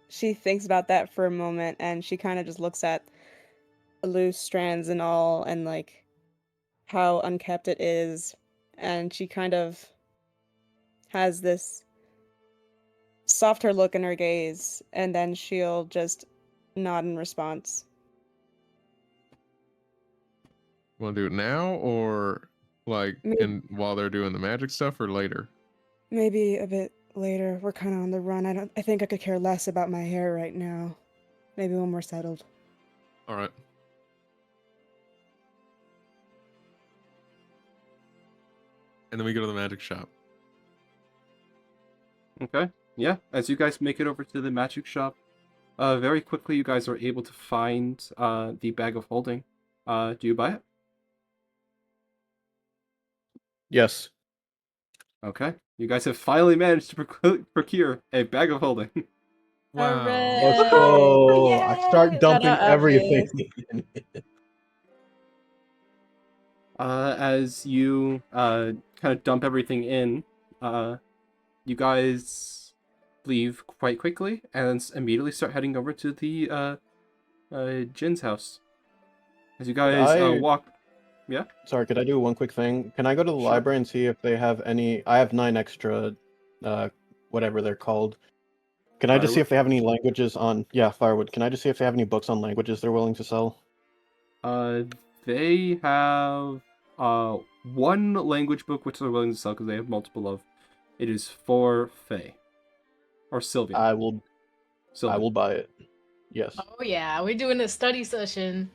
she thinks about that for a moment, and she kind of just looks at the loose strands and all, and like how unkept it is, and she kind of has this softer look in her gaze, and then she'll just nod in response. Want to do it now or like Maybe, in while they're doing the magic stuff or later? maybe a bit later. We're kind of on the run. I think I could care less about my hair right now. Maybe when we're settled. All right. And then we go to the magic shop. Okay. Yeah. As you guys make it over to the magic shop, very quickly you guys are able to find the bag of holding. Do you buy it? Yes. Okay. You guys have finally managed to procure a bag of holding. Wow. Let's Hooray! go. I start Yay! dumping Shout out, everything. As you kind of dump everything in, you guys leave quite quickly and immediately start heading over to the Jin's house. As you Could guys I walk, yeah, Sorry, could I do one quick thing? Can I go to the sure. library and see if they have any? I have 9 extra, whatever they're called. Can I just see Firewood. if they have any languages on? Yeah, firewood. Can I just see if they have any books on languages they're willing to sell? Uh, they have one language book which they're willing to sell because they have multiple of. It is for Fae or Sylvian. I will. I Sylvan. will buy it. Yes. Oh yeah, we're doing a study session.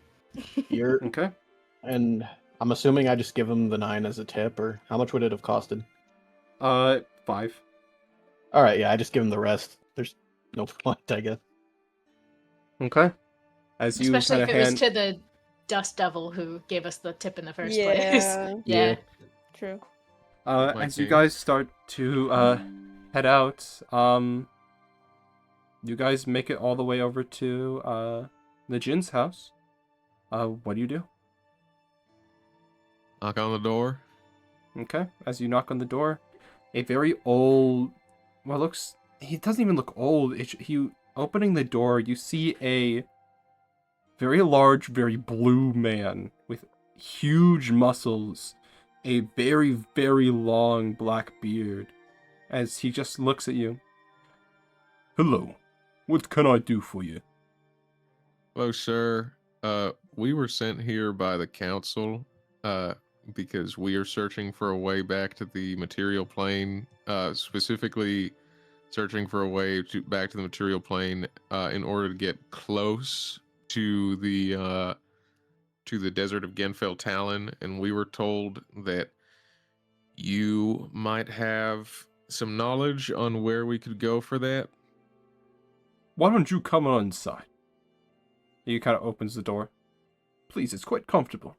You're Okay. and I'm assuming I just give them the 9 as a tip, or how much would it have costed? 5. All right, yeah, I just give them the rest. There's no point, I guess. Okay. As you Especially kind if of it was hand. to the dust devil who gave us the tip in the first place. Yeah, Yeah. true. My As you king. guys start to head out, you guys make it all the way over to the Jin's house. What do you do? Knock on the door. Okay. As you knock on the door, a very old, well, looks. He doesn't even look old. He opening the door, you see a very large, very blue man with huge muscles, a very long black beard. As he just looks at you. Hello. What can I do for you? Hello, sir. We were sent here by the council, because we are searching for a way back to the material plane, specifically searching for a way back to the material plane, in order to get close to the desert of Genfell Talon, and we were told that you might have some knowledge on where we could go for that. Why don't you come on inside? He kind of opens the door. Please, it's quite comfortable.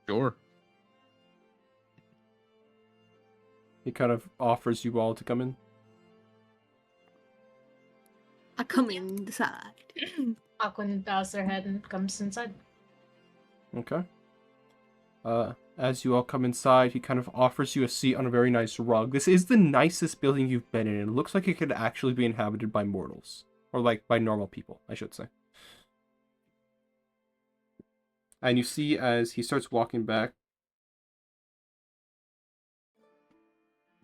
Sure. He kind of offers you all to come in. I come inside. Aquan bows their head and comes inside. Okay. As you all come inside, he kind of offers you a seat on a very nice rug. This is the nicest building you've been in. It looks like it could actually be inhabited by mortals. Or like by normal people, I should say. And you see as he starts walking back.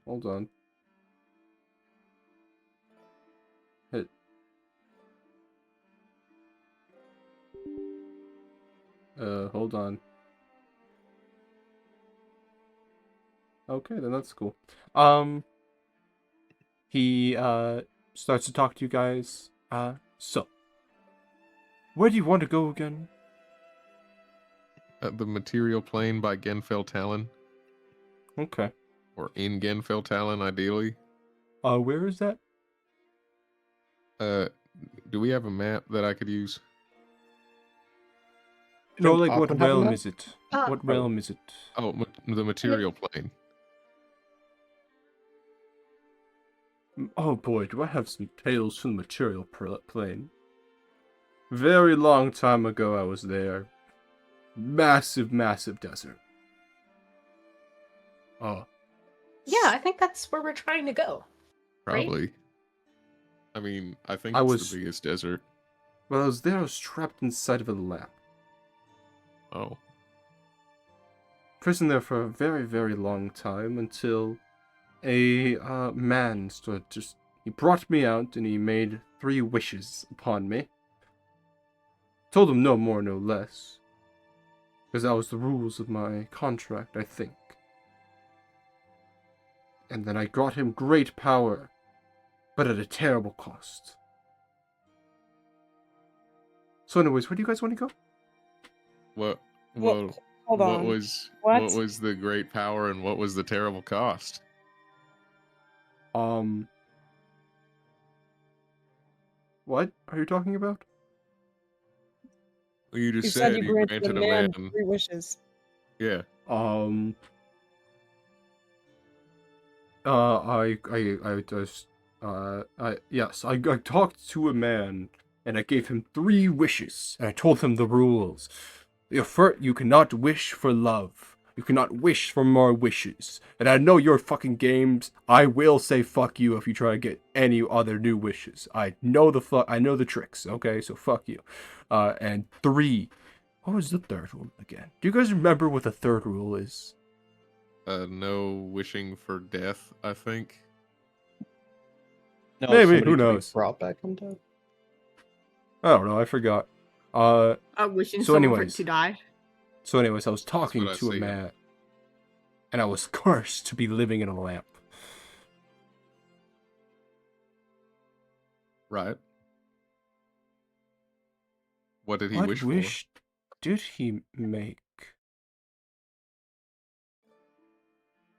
Hold on. Hold on. Okay, then that's cool. He starts to talk to you guys. So, where do you want to go again? The material plane by Genfell Talon, Okay. or in Genfell Talon, ideally. Where is that? Do we have a map that I could use? No, Shouldn't like what Aquan have a realm map? is it? Uh, What realm is it? Oh, the material plane. Oh boy, do I have some tales from the material plane. Very long time ago I was there. Massive, massive desert. Oh. Yeah, I think that's where we're trying to go. Right? Probably. I mean, I think I it's was- the biggest desert. While I was there, I was trapped inside of a lab. Oh. Prisoned there for a very, very long time until a man he brought me out and he made 3 wishes upon me. Told him no more, no less. Because that was the rules of my contract, I think. And then I got him great power, but at a terrible cost. So anyways, where do you guys want to go? What? Well, Well, hold what on. was What? what was the great power and what was the terrible cost? What are you talking about? Well, you just You said you you granted a man man. 3 wishes. Yeah. I talked to a man, and I gave him 3 wishes, and I told him the rules. You cannot wish for love. You cannot wish for more wishes. And I know your fucking games. I will say fuck you if you try to get any other new wishes. I know the tricks, okay? So fuck you. And 3. What was the 3rd rule again? Do you guys remember what the 3rd rule is? No wishing for death, I think. No, Maybe, somebody who to be knows? brought back from death. I don't know, I forgot. Wishing So someone anyways. to die. So anyways, I was talking what I to a said. man, and I was cursed to be living in a lamp. Right. What did he What wish wish did he make?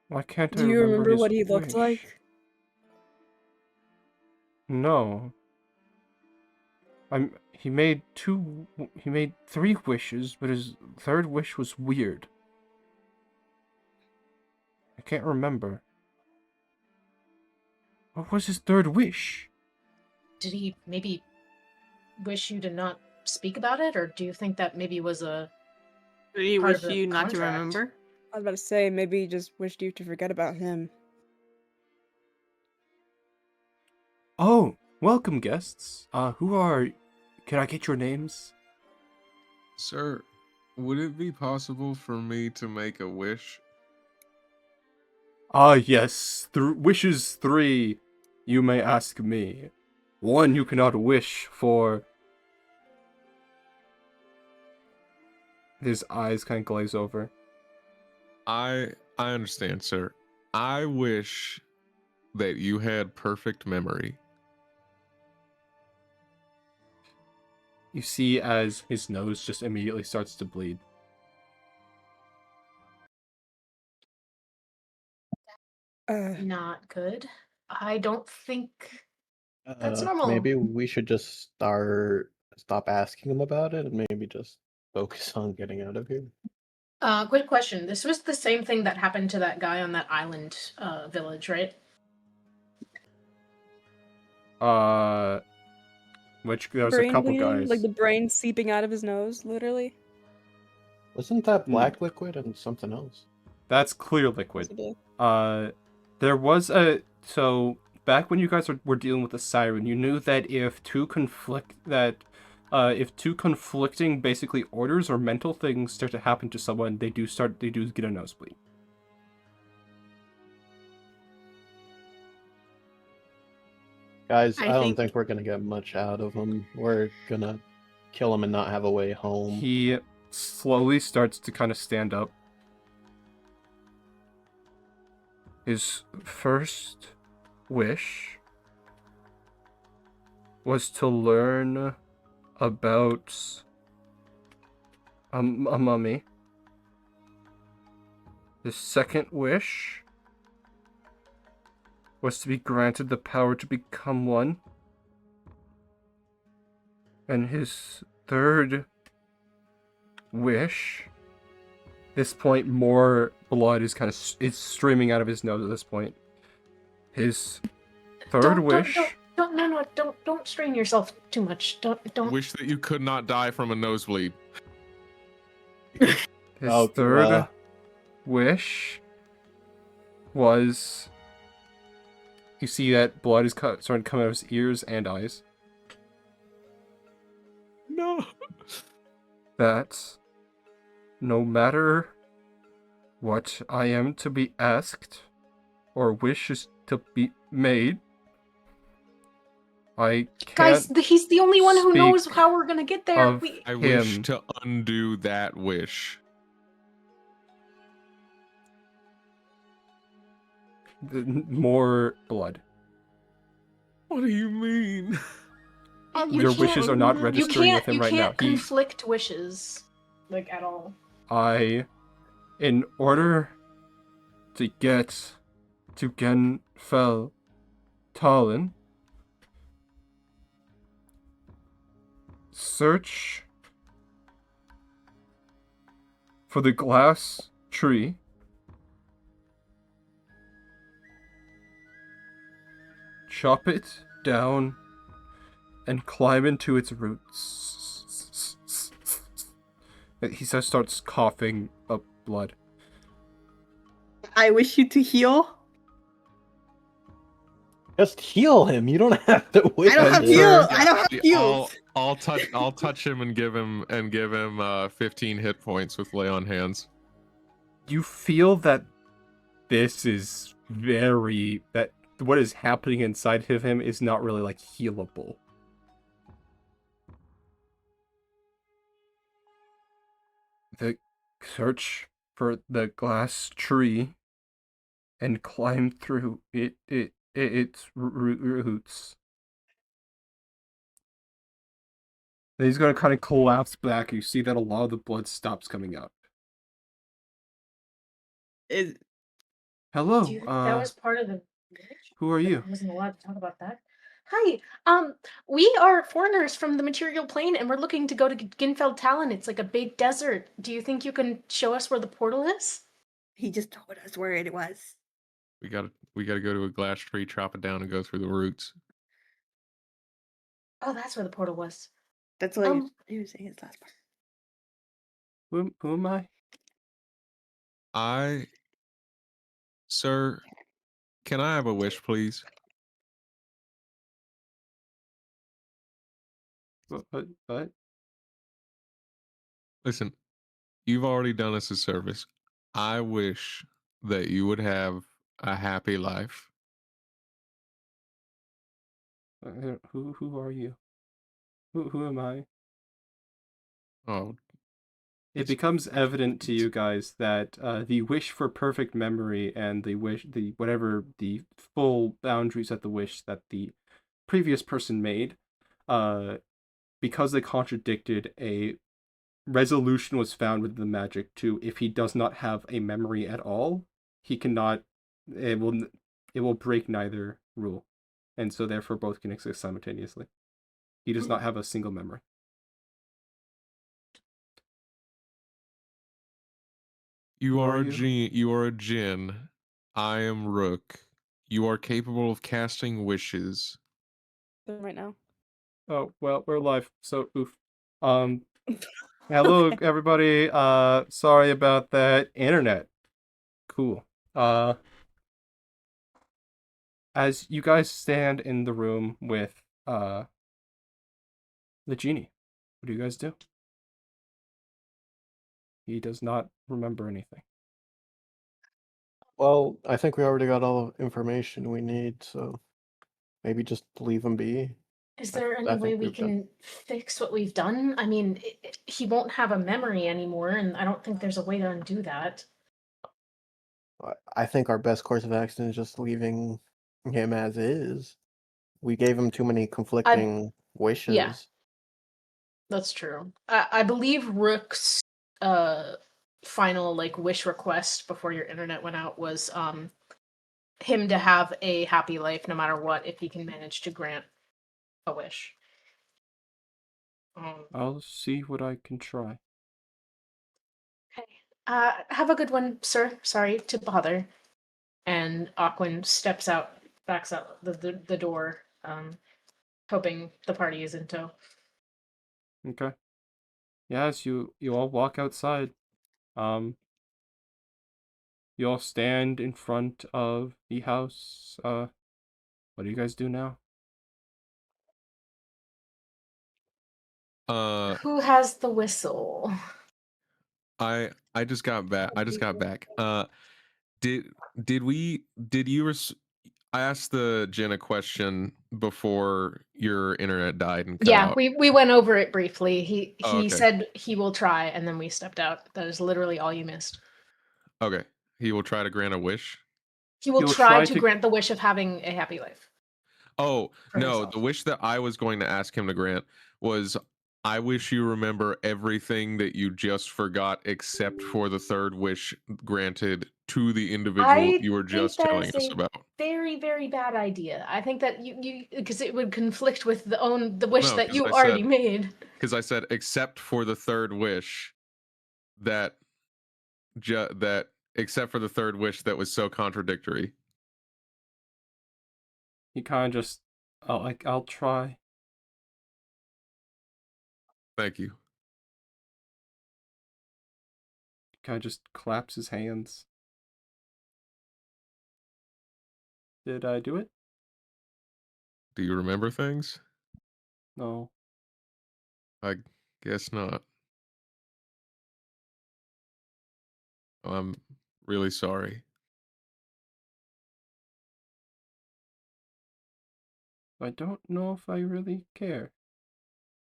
Why can't I Do you remember his what he looked wish? like? No. He made 3 wishes, but his 3rd wish was weird. I can't remember. What was his 3rd wish? Did he maybe wish you to not speak about it, or do you think that maybe was a Did he part wish of the you not to contract? remember? I was about to say, maybe he just wished you to forget about him. Oh, welcome guests. Can I get your names? Sir, would it be possible for me to make a wish? Yes. Wishes 3, you may ask me. 1, you cannot wish for... His eyes kind of glaze over. I understand, sir. I wish that you had perfect memory. You see as his nose just immediately starts to bleed. Not good. I don't think that's normal. Maybe we should just stop asking him about it and maybe just focus on getting out of here. Quick question. This was the same thing that happened to that guy on that island village, right? Which there was a Brain couple bleeding, guys. like the brain seeping out of his nose, literally. Wasn't that black liquid and something else? That's clear liquid. Possibly. There was so back when you guys were dealing with the siren, you knew that if two conflicting basically orders or mental things start to happen to someone, they do get a nosebleed. Guys, I I don't think- think we're gonna get much out of him. We're gonna kill him and not have a way home. He slowly starts to kind of stand up. His first wish was to learn about a mummy. His second wish was to be granted the power to become one. And his third wish, this point more blood is it's streaming out of his nose at this point. His third wish. Don't strain yourself too much. Don't. Wish that you could not die from a nosebleed. His third wish was. You see that blood is starting to come out of his ears and eyes. No. That no matter what I am to be asked or wishes to be made, I can't. Guys, he's the only one who knows how we're gonna get there. I wish to undo that wish. More blood. What do you mean? Your wishes are not registering with him right now. You can't conflict wishes, like, at all. In order to get to Genfell Talon, search for the glass tree. Chop it down and climb into its roots. He starts coughing up blood. I wish you to heal. Just heal him. You don't have to wait. I don't have heal. I don't have heals. I'll touch him and give him 15 hit points with lay on hands. You feel that this is that what is happening inside of him is not really like healable. The search for the glass tree and climb through its roots. Then he's gonna kind of collapse back. You see that a lot of the blood stops coming out. Hello. That was part of the. Who are you? I wasn't allowed to talk about that. Hi. We are foreigners from the material plane, and we're looking to go to Ginfeld Talon. It's like a big desert. Do you think you can show us where the portal is? He just told us where it was. We gotta go to a glass tree, chop it down, and go through the roots. Oh, that's where the portal was. That's what he was saying his last part. Who am I? Sir, can I have a wish, please? What? Listen, you've already done us a service. I wish that you would have a happy life. Who are you? Who am I? Oh. It becomes evident to you guys that the wish for perfect memory and whatever the full boundaries of the wish that the previous person made, because they contradicted, a resolution was found with the magic to, if he does not have a memory at all, he cannot. It will break neither rule, and so therefore both can exist simultaneously. He does not have a single memory. You are a djinn. I am Rook. You are capable of casting wishes. Right now. Oh, well, we're live, so oof. Hello, okay. Everybody. Sorry about that. Internet. Cool. As you guys stand in the room with the genie, what do you guys do? He does not remember anything. Well, I think we already got all the information we need, so maybe just leave him be. Is there any way we can fix what we've done? I mean, he won't have a memory anymore, and I don't think there's a way to undo that. I think our best course of action is just leaving him as is. We gave him too many conflicting wishes. That's true. I believe Rook's final like wish request before your internet went out was him to have a happy life no matter what if he can manage to grant a wish. I'll see what I can try. Okay. Have a good one, sir. Sorry to bother. And Aquin steps out, backs out the door, hoping the party is in tow. Okay. Yeah, as you all walk outside, you all stand in front of the house. What do you guys do now? Who has the whistle? I just got back. Did you I asked the Jen a question before your internet died and cut out. we went over it briefly. He okay. said he will try, and then we stepped out. That is literally all you missed. Okay. He will try to grant a wish. He will try to grant the wish of having a happy life. Oh, no, himself. the wish that I was going to ask him to grant was, I wish you remember everything that you just forgot except for the third wish granted to the individual you were just telling us about. Very, very bad idea. I think that you because it would conflict with the wish that you already made. Because I said except for the third wish that except for the third wish that was so contradictory. He kind of just, I'll try. Thank you. He kind of just claps his hands. Did I do it? Do you remember things? No. I guess not. I'm really sorry. I don't know if I really care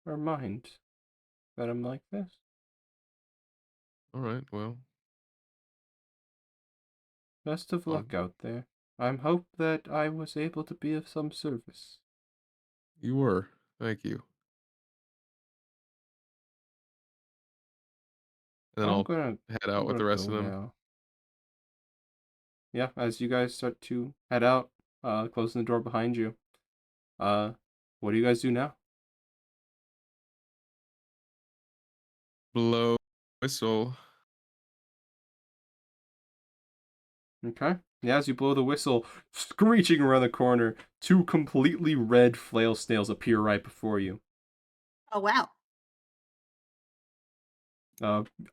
or mind that I'm like this. All right, well. Best of luck out there. I hope that I was able to be of some service. You were. Thank you. And then I'll head out with the rest of them. Now. Yeah, as you guys start to head out, closing the door behind you. What do you guys do now? Blow whistle. Okay. Yeah, as you blow the whistle, screeching around the corner, two completely red flail snails appear right before you. Oh, wow.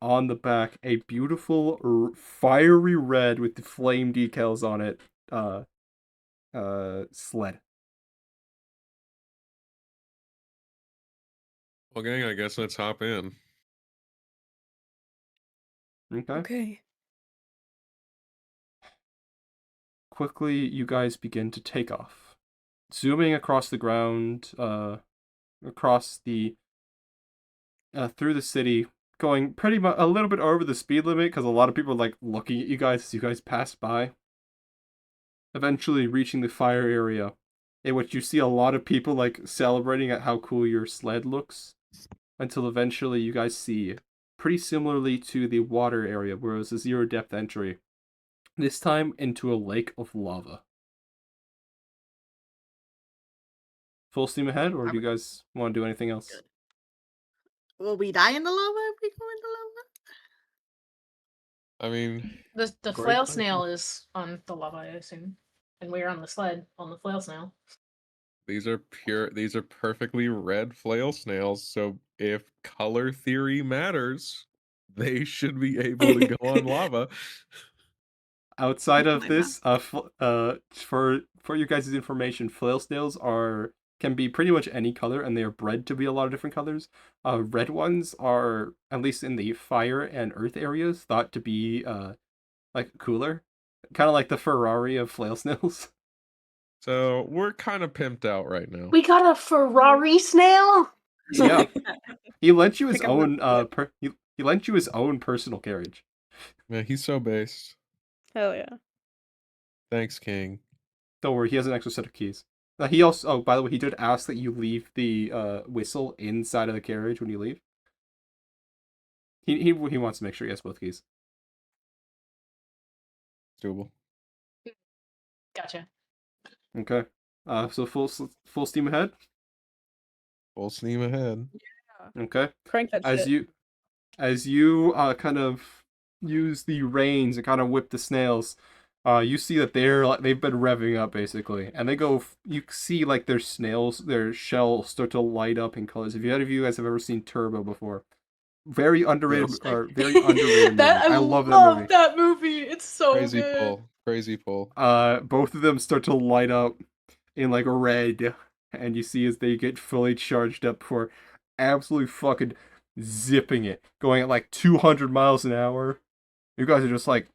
On the back, a beautiful fiery red with the flame decals on it, sled. Well, gang, I guess let's hop in. Okay. Quickly, you guys begin to take off. Zooming across the ground, across the, through the city, going pretty much a little bit over the speed limit because a lot of people are like looking at you guys as you guys pass by. Eventually reaching the fire area, in which you see a lot of people like celebrating at how cool your sled looks, until eventually you guys see, pretty similarly to the water area where it was a zero depth entry, this time into a lake of lava. Full steam ahead, or do you guys want to do anything else? Will we die in the lava if we go into lava? I mean, the flail snail is on the lava, I assume, and we're on the sled on the flail snail. These are perfectly red flail snails, so if color theory matters, they should be able to go on lava. Outside of this, for you guys' information, flail snails can be pretty much any color, and they are bred to be a lot of different colors. Red ones are, at least in the fire and earth areas, thought to be like cooler, kind of like the Ferrari of flail snails. So we're kind of pimped out right now. We got a Ferrari snail. Yeah, he lent you his own he lent you his own personal carriage. Man, he's so based. Hell yeah. Thanks, King. Don't worry, he has an extra set of keys. He also. Oh, by the way, he did ask that you leave the whistle inside of the carriage when you leave. He wants to make sure he has both keys. Doable. Gotcha. Okay. So full steam ahead. Full steam ahead. Okay. Crank that As shit. you kind of use the reins and kind of whip the snails, you see that they've been revving up basically, and they go. You see like their shells start to light up in colors. If any of you guys have ever seen Turbo before, very underrated Yes. or very underrated movie. That I love love that movie. It's so Crazy good. pull. Crazy pull. Both of them start to light up in like red, and you see as they get fully charged up for absolutely fucking zipping it, going at like 200 miles an hour. You guys are just like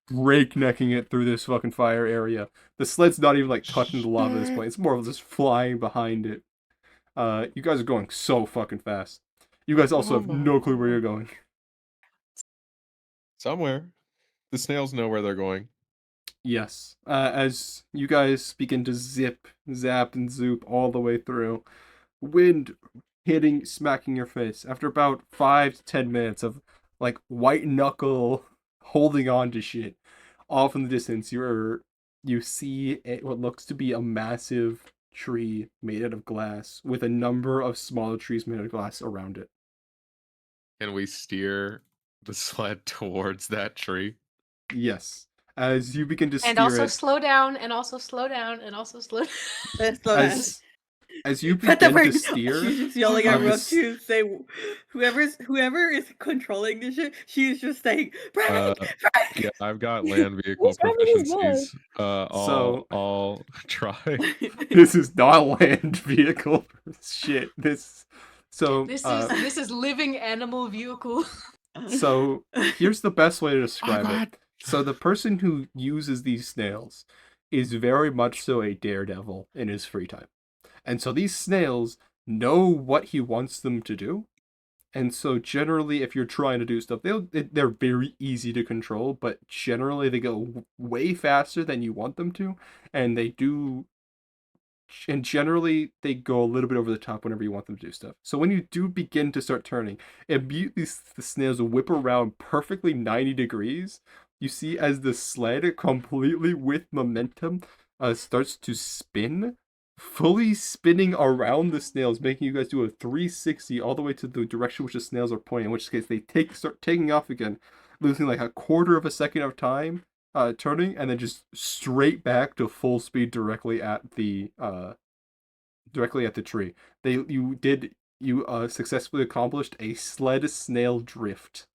breaknecking it through this fucking fire area. The sled's not even like touching the lava at this point. It's more of just flying behind it. You guys are going so fucking fast. You guys also have no clue where you're going. Somewhere. The snails know where they're going. Yes. As you guys begin to zip, zap, and zoop all the way through, wind hitting, smacking your face. After about 5 to 10 minutes of like white knuckle holding on to shit, off in the distance, you see what looks to be a massive tree made out of glass with a number of smaller trees made out of glass around it. Can we steer the sled towards that tree? Yes. As you begin to steer And also it, slow down, and also slow down, and also slow down. Let's slow down. as you Put the begin to brake. steer, She's just yelling at Rook this- to say, whoever is controlling this shit, she's just saying, brake, brake. Yeah, I've got land vehicle What's happening is proficiencies. So- I'll try. this is not a land vehicle. Shit. So This is living animal vehicle. So here's the best way to Oh describe God. it. So the person who uses these snails is very much so a daredevil in his free time. And so these snails know what he wants them to do. And so generally if you're trying to do stuff, they're very easy to control, but generally they go way faster than you want them to, and generally they go a little bit over the top whenever you want them to do stuff. So when you do begin to start turning, immediately the snails whip around perfectly 90 degrees. You see as the sled completely with momentum starts to spin, fully spinning around the snails, making you guys do a 360 all the way to the direction which the snails are pointing, in which case they start taking off again, losing like a quarter of a second of time turning, and then just straight back to full speed directly at the tree. You successfully accomplished a sled snail drift.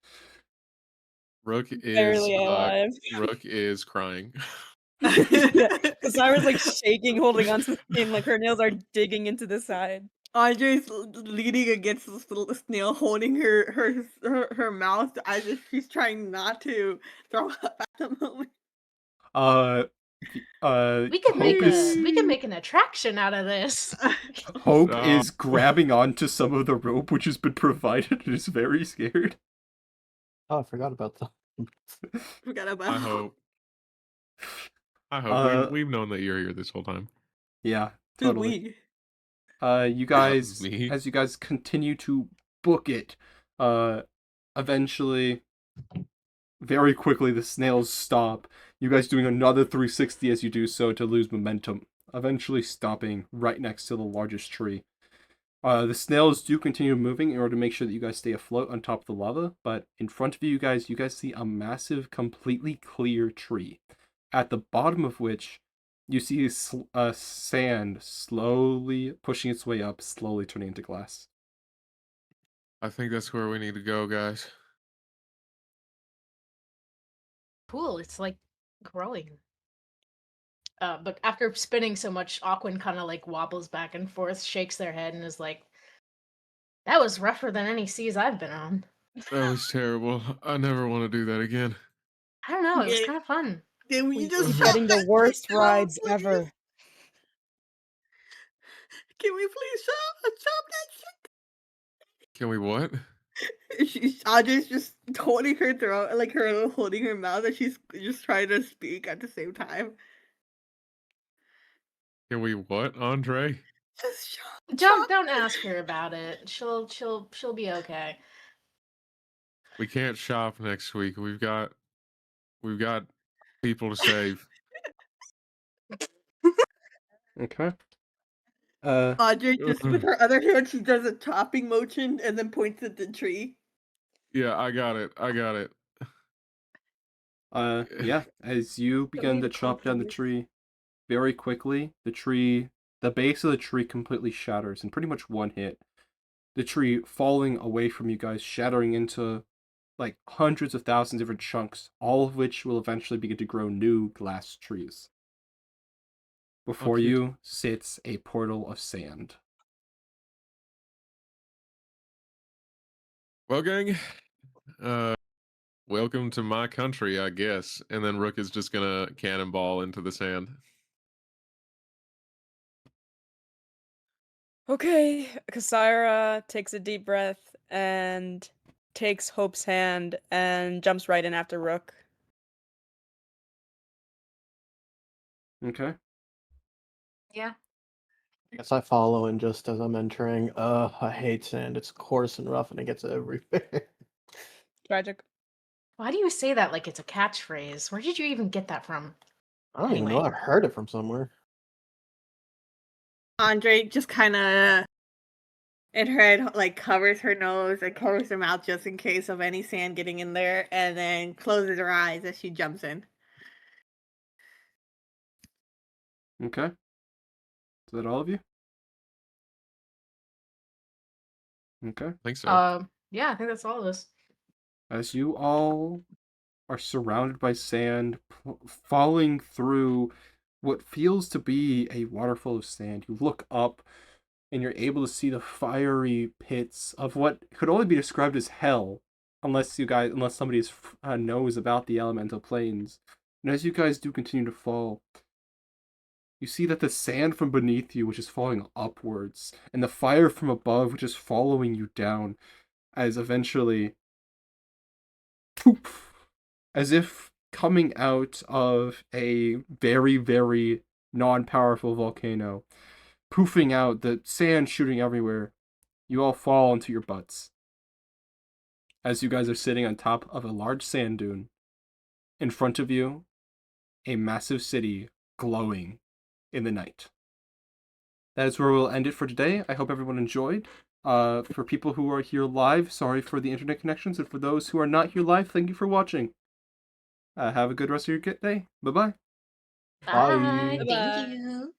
Rook is Barely alive. Rook is crying. Kasara's like shaking, holding onto the skin, like her nails are digging into the side. Andre's leaning against the snail, holding her mouth as if she's trying not to throw up at the moment. We can Hope make an attraction out of this. Hope Oh. is grabbing onto some of the rope which has been provided and is very scared. Oh, I forgot about that. Forgot about. I hope. We've known that you're here this whole time. Yeah, Who's totally. we? You guys, me. as you guys continue to book it, eventually, very quickly, the snails stop. You guys doing another 360 as you do so to lose momentum, eventually stopping right next to the largest tree. The snails do continue moving in order to make sure that you guys stay afloat on top of the lava, but in front of you guys see a massive, completely clear tree, at the bottom of which you see sand slowly pushing its way up, slowly turning into glass. I think that's where we need to go, guys. Cool, it's like growing. But after spinning so much, Aquin kind of like wobbles back and forth, shakes their head, and is like, "That was rougher than any seas I've been on." That was terrible. I never want to do that again. I don't know, it was Yeah. kind of fun. Then we just We're stop getting the that worst snail, rides please? ever. Can we please stop that Can we what? shit? Andre's just holding her throat, like her holding her mouth, and she's just trying to speak at the same time. Can we what, Andre? Just Don't ask her about it. She'll be okay. We can't shop next week. We've got people to save. Okay. Audrey just with her other hand, she does a chopping motion and then points at the tree. Yeah, I got it. Yeah, as you begin to chop down the tree, very quickly, the base of the tree completely shatters in pretty much one hit. The tree falling away from you guys, shattering into like hundreds of thousands of different chunks, all of which will eventually begin to grow new glass trees. Before cute. you sits a portal of sand. Well, gang, welcome to my country, I guess. And then Rook is just gonna cannonball into the sand. Okay, Kasira takes a deep breath and takes Hope's hand and jumps right in after Rook. Okay. Yeah. I guess I follow, and just as I'm entering, I hate sand. It's coarse and rough, and it gets everywhere. Tragic. Why do you say that like it's a catchphrase? Where did you even get that from? I don't even know. Anyway. I've heard it from somewhere. Andre just kind of, in her head, like covers her nose and covers her mouth just in case of any sand getting in there, and then closes her eyes as she jumps in. Okay. Is that all of you? Okay. I think so. Yeah, I think that's all of us. As you all are surrounded by sand, falling through what feels to be a waterfall of sand, you look up and you're able to see the fiery pits of what could only be described as hell, unless somebody knows about the elemental planes. And as you guys do continue to fall, you see that the sand from beneath you, which is falling upwards, and the fire from above, which is following you down, as eventually, poof, as if coming out of a very, very non-powerful volcano, poofing out, the sand shooting everywhere. You all fall into your butts as you guys are sitting on top of a large sand dune. In front of you, a massive city glowing in the night. That is where we'll end it for today. I hope everyone enjoyed. For people who are here live, sorry for the internet connections, and for those who are not here live, thank you for watching. Have a good rest of your day. Bye-bye. Bye. Bye. Thank Bye-bye. you.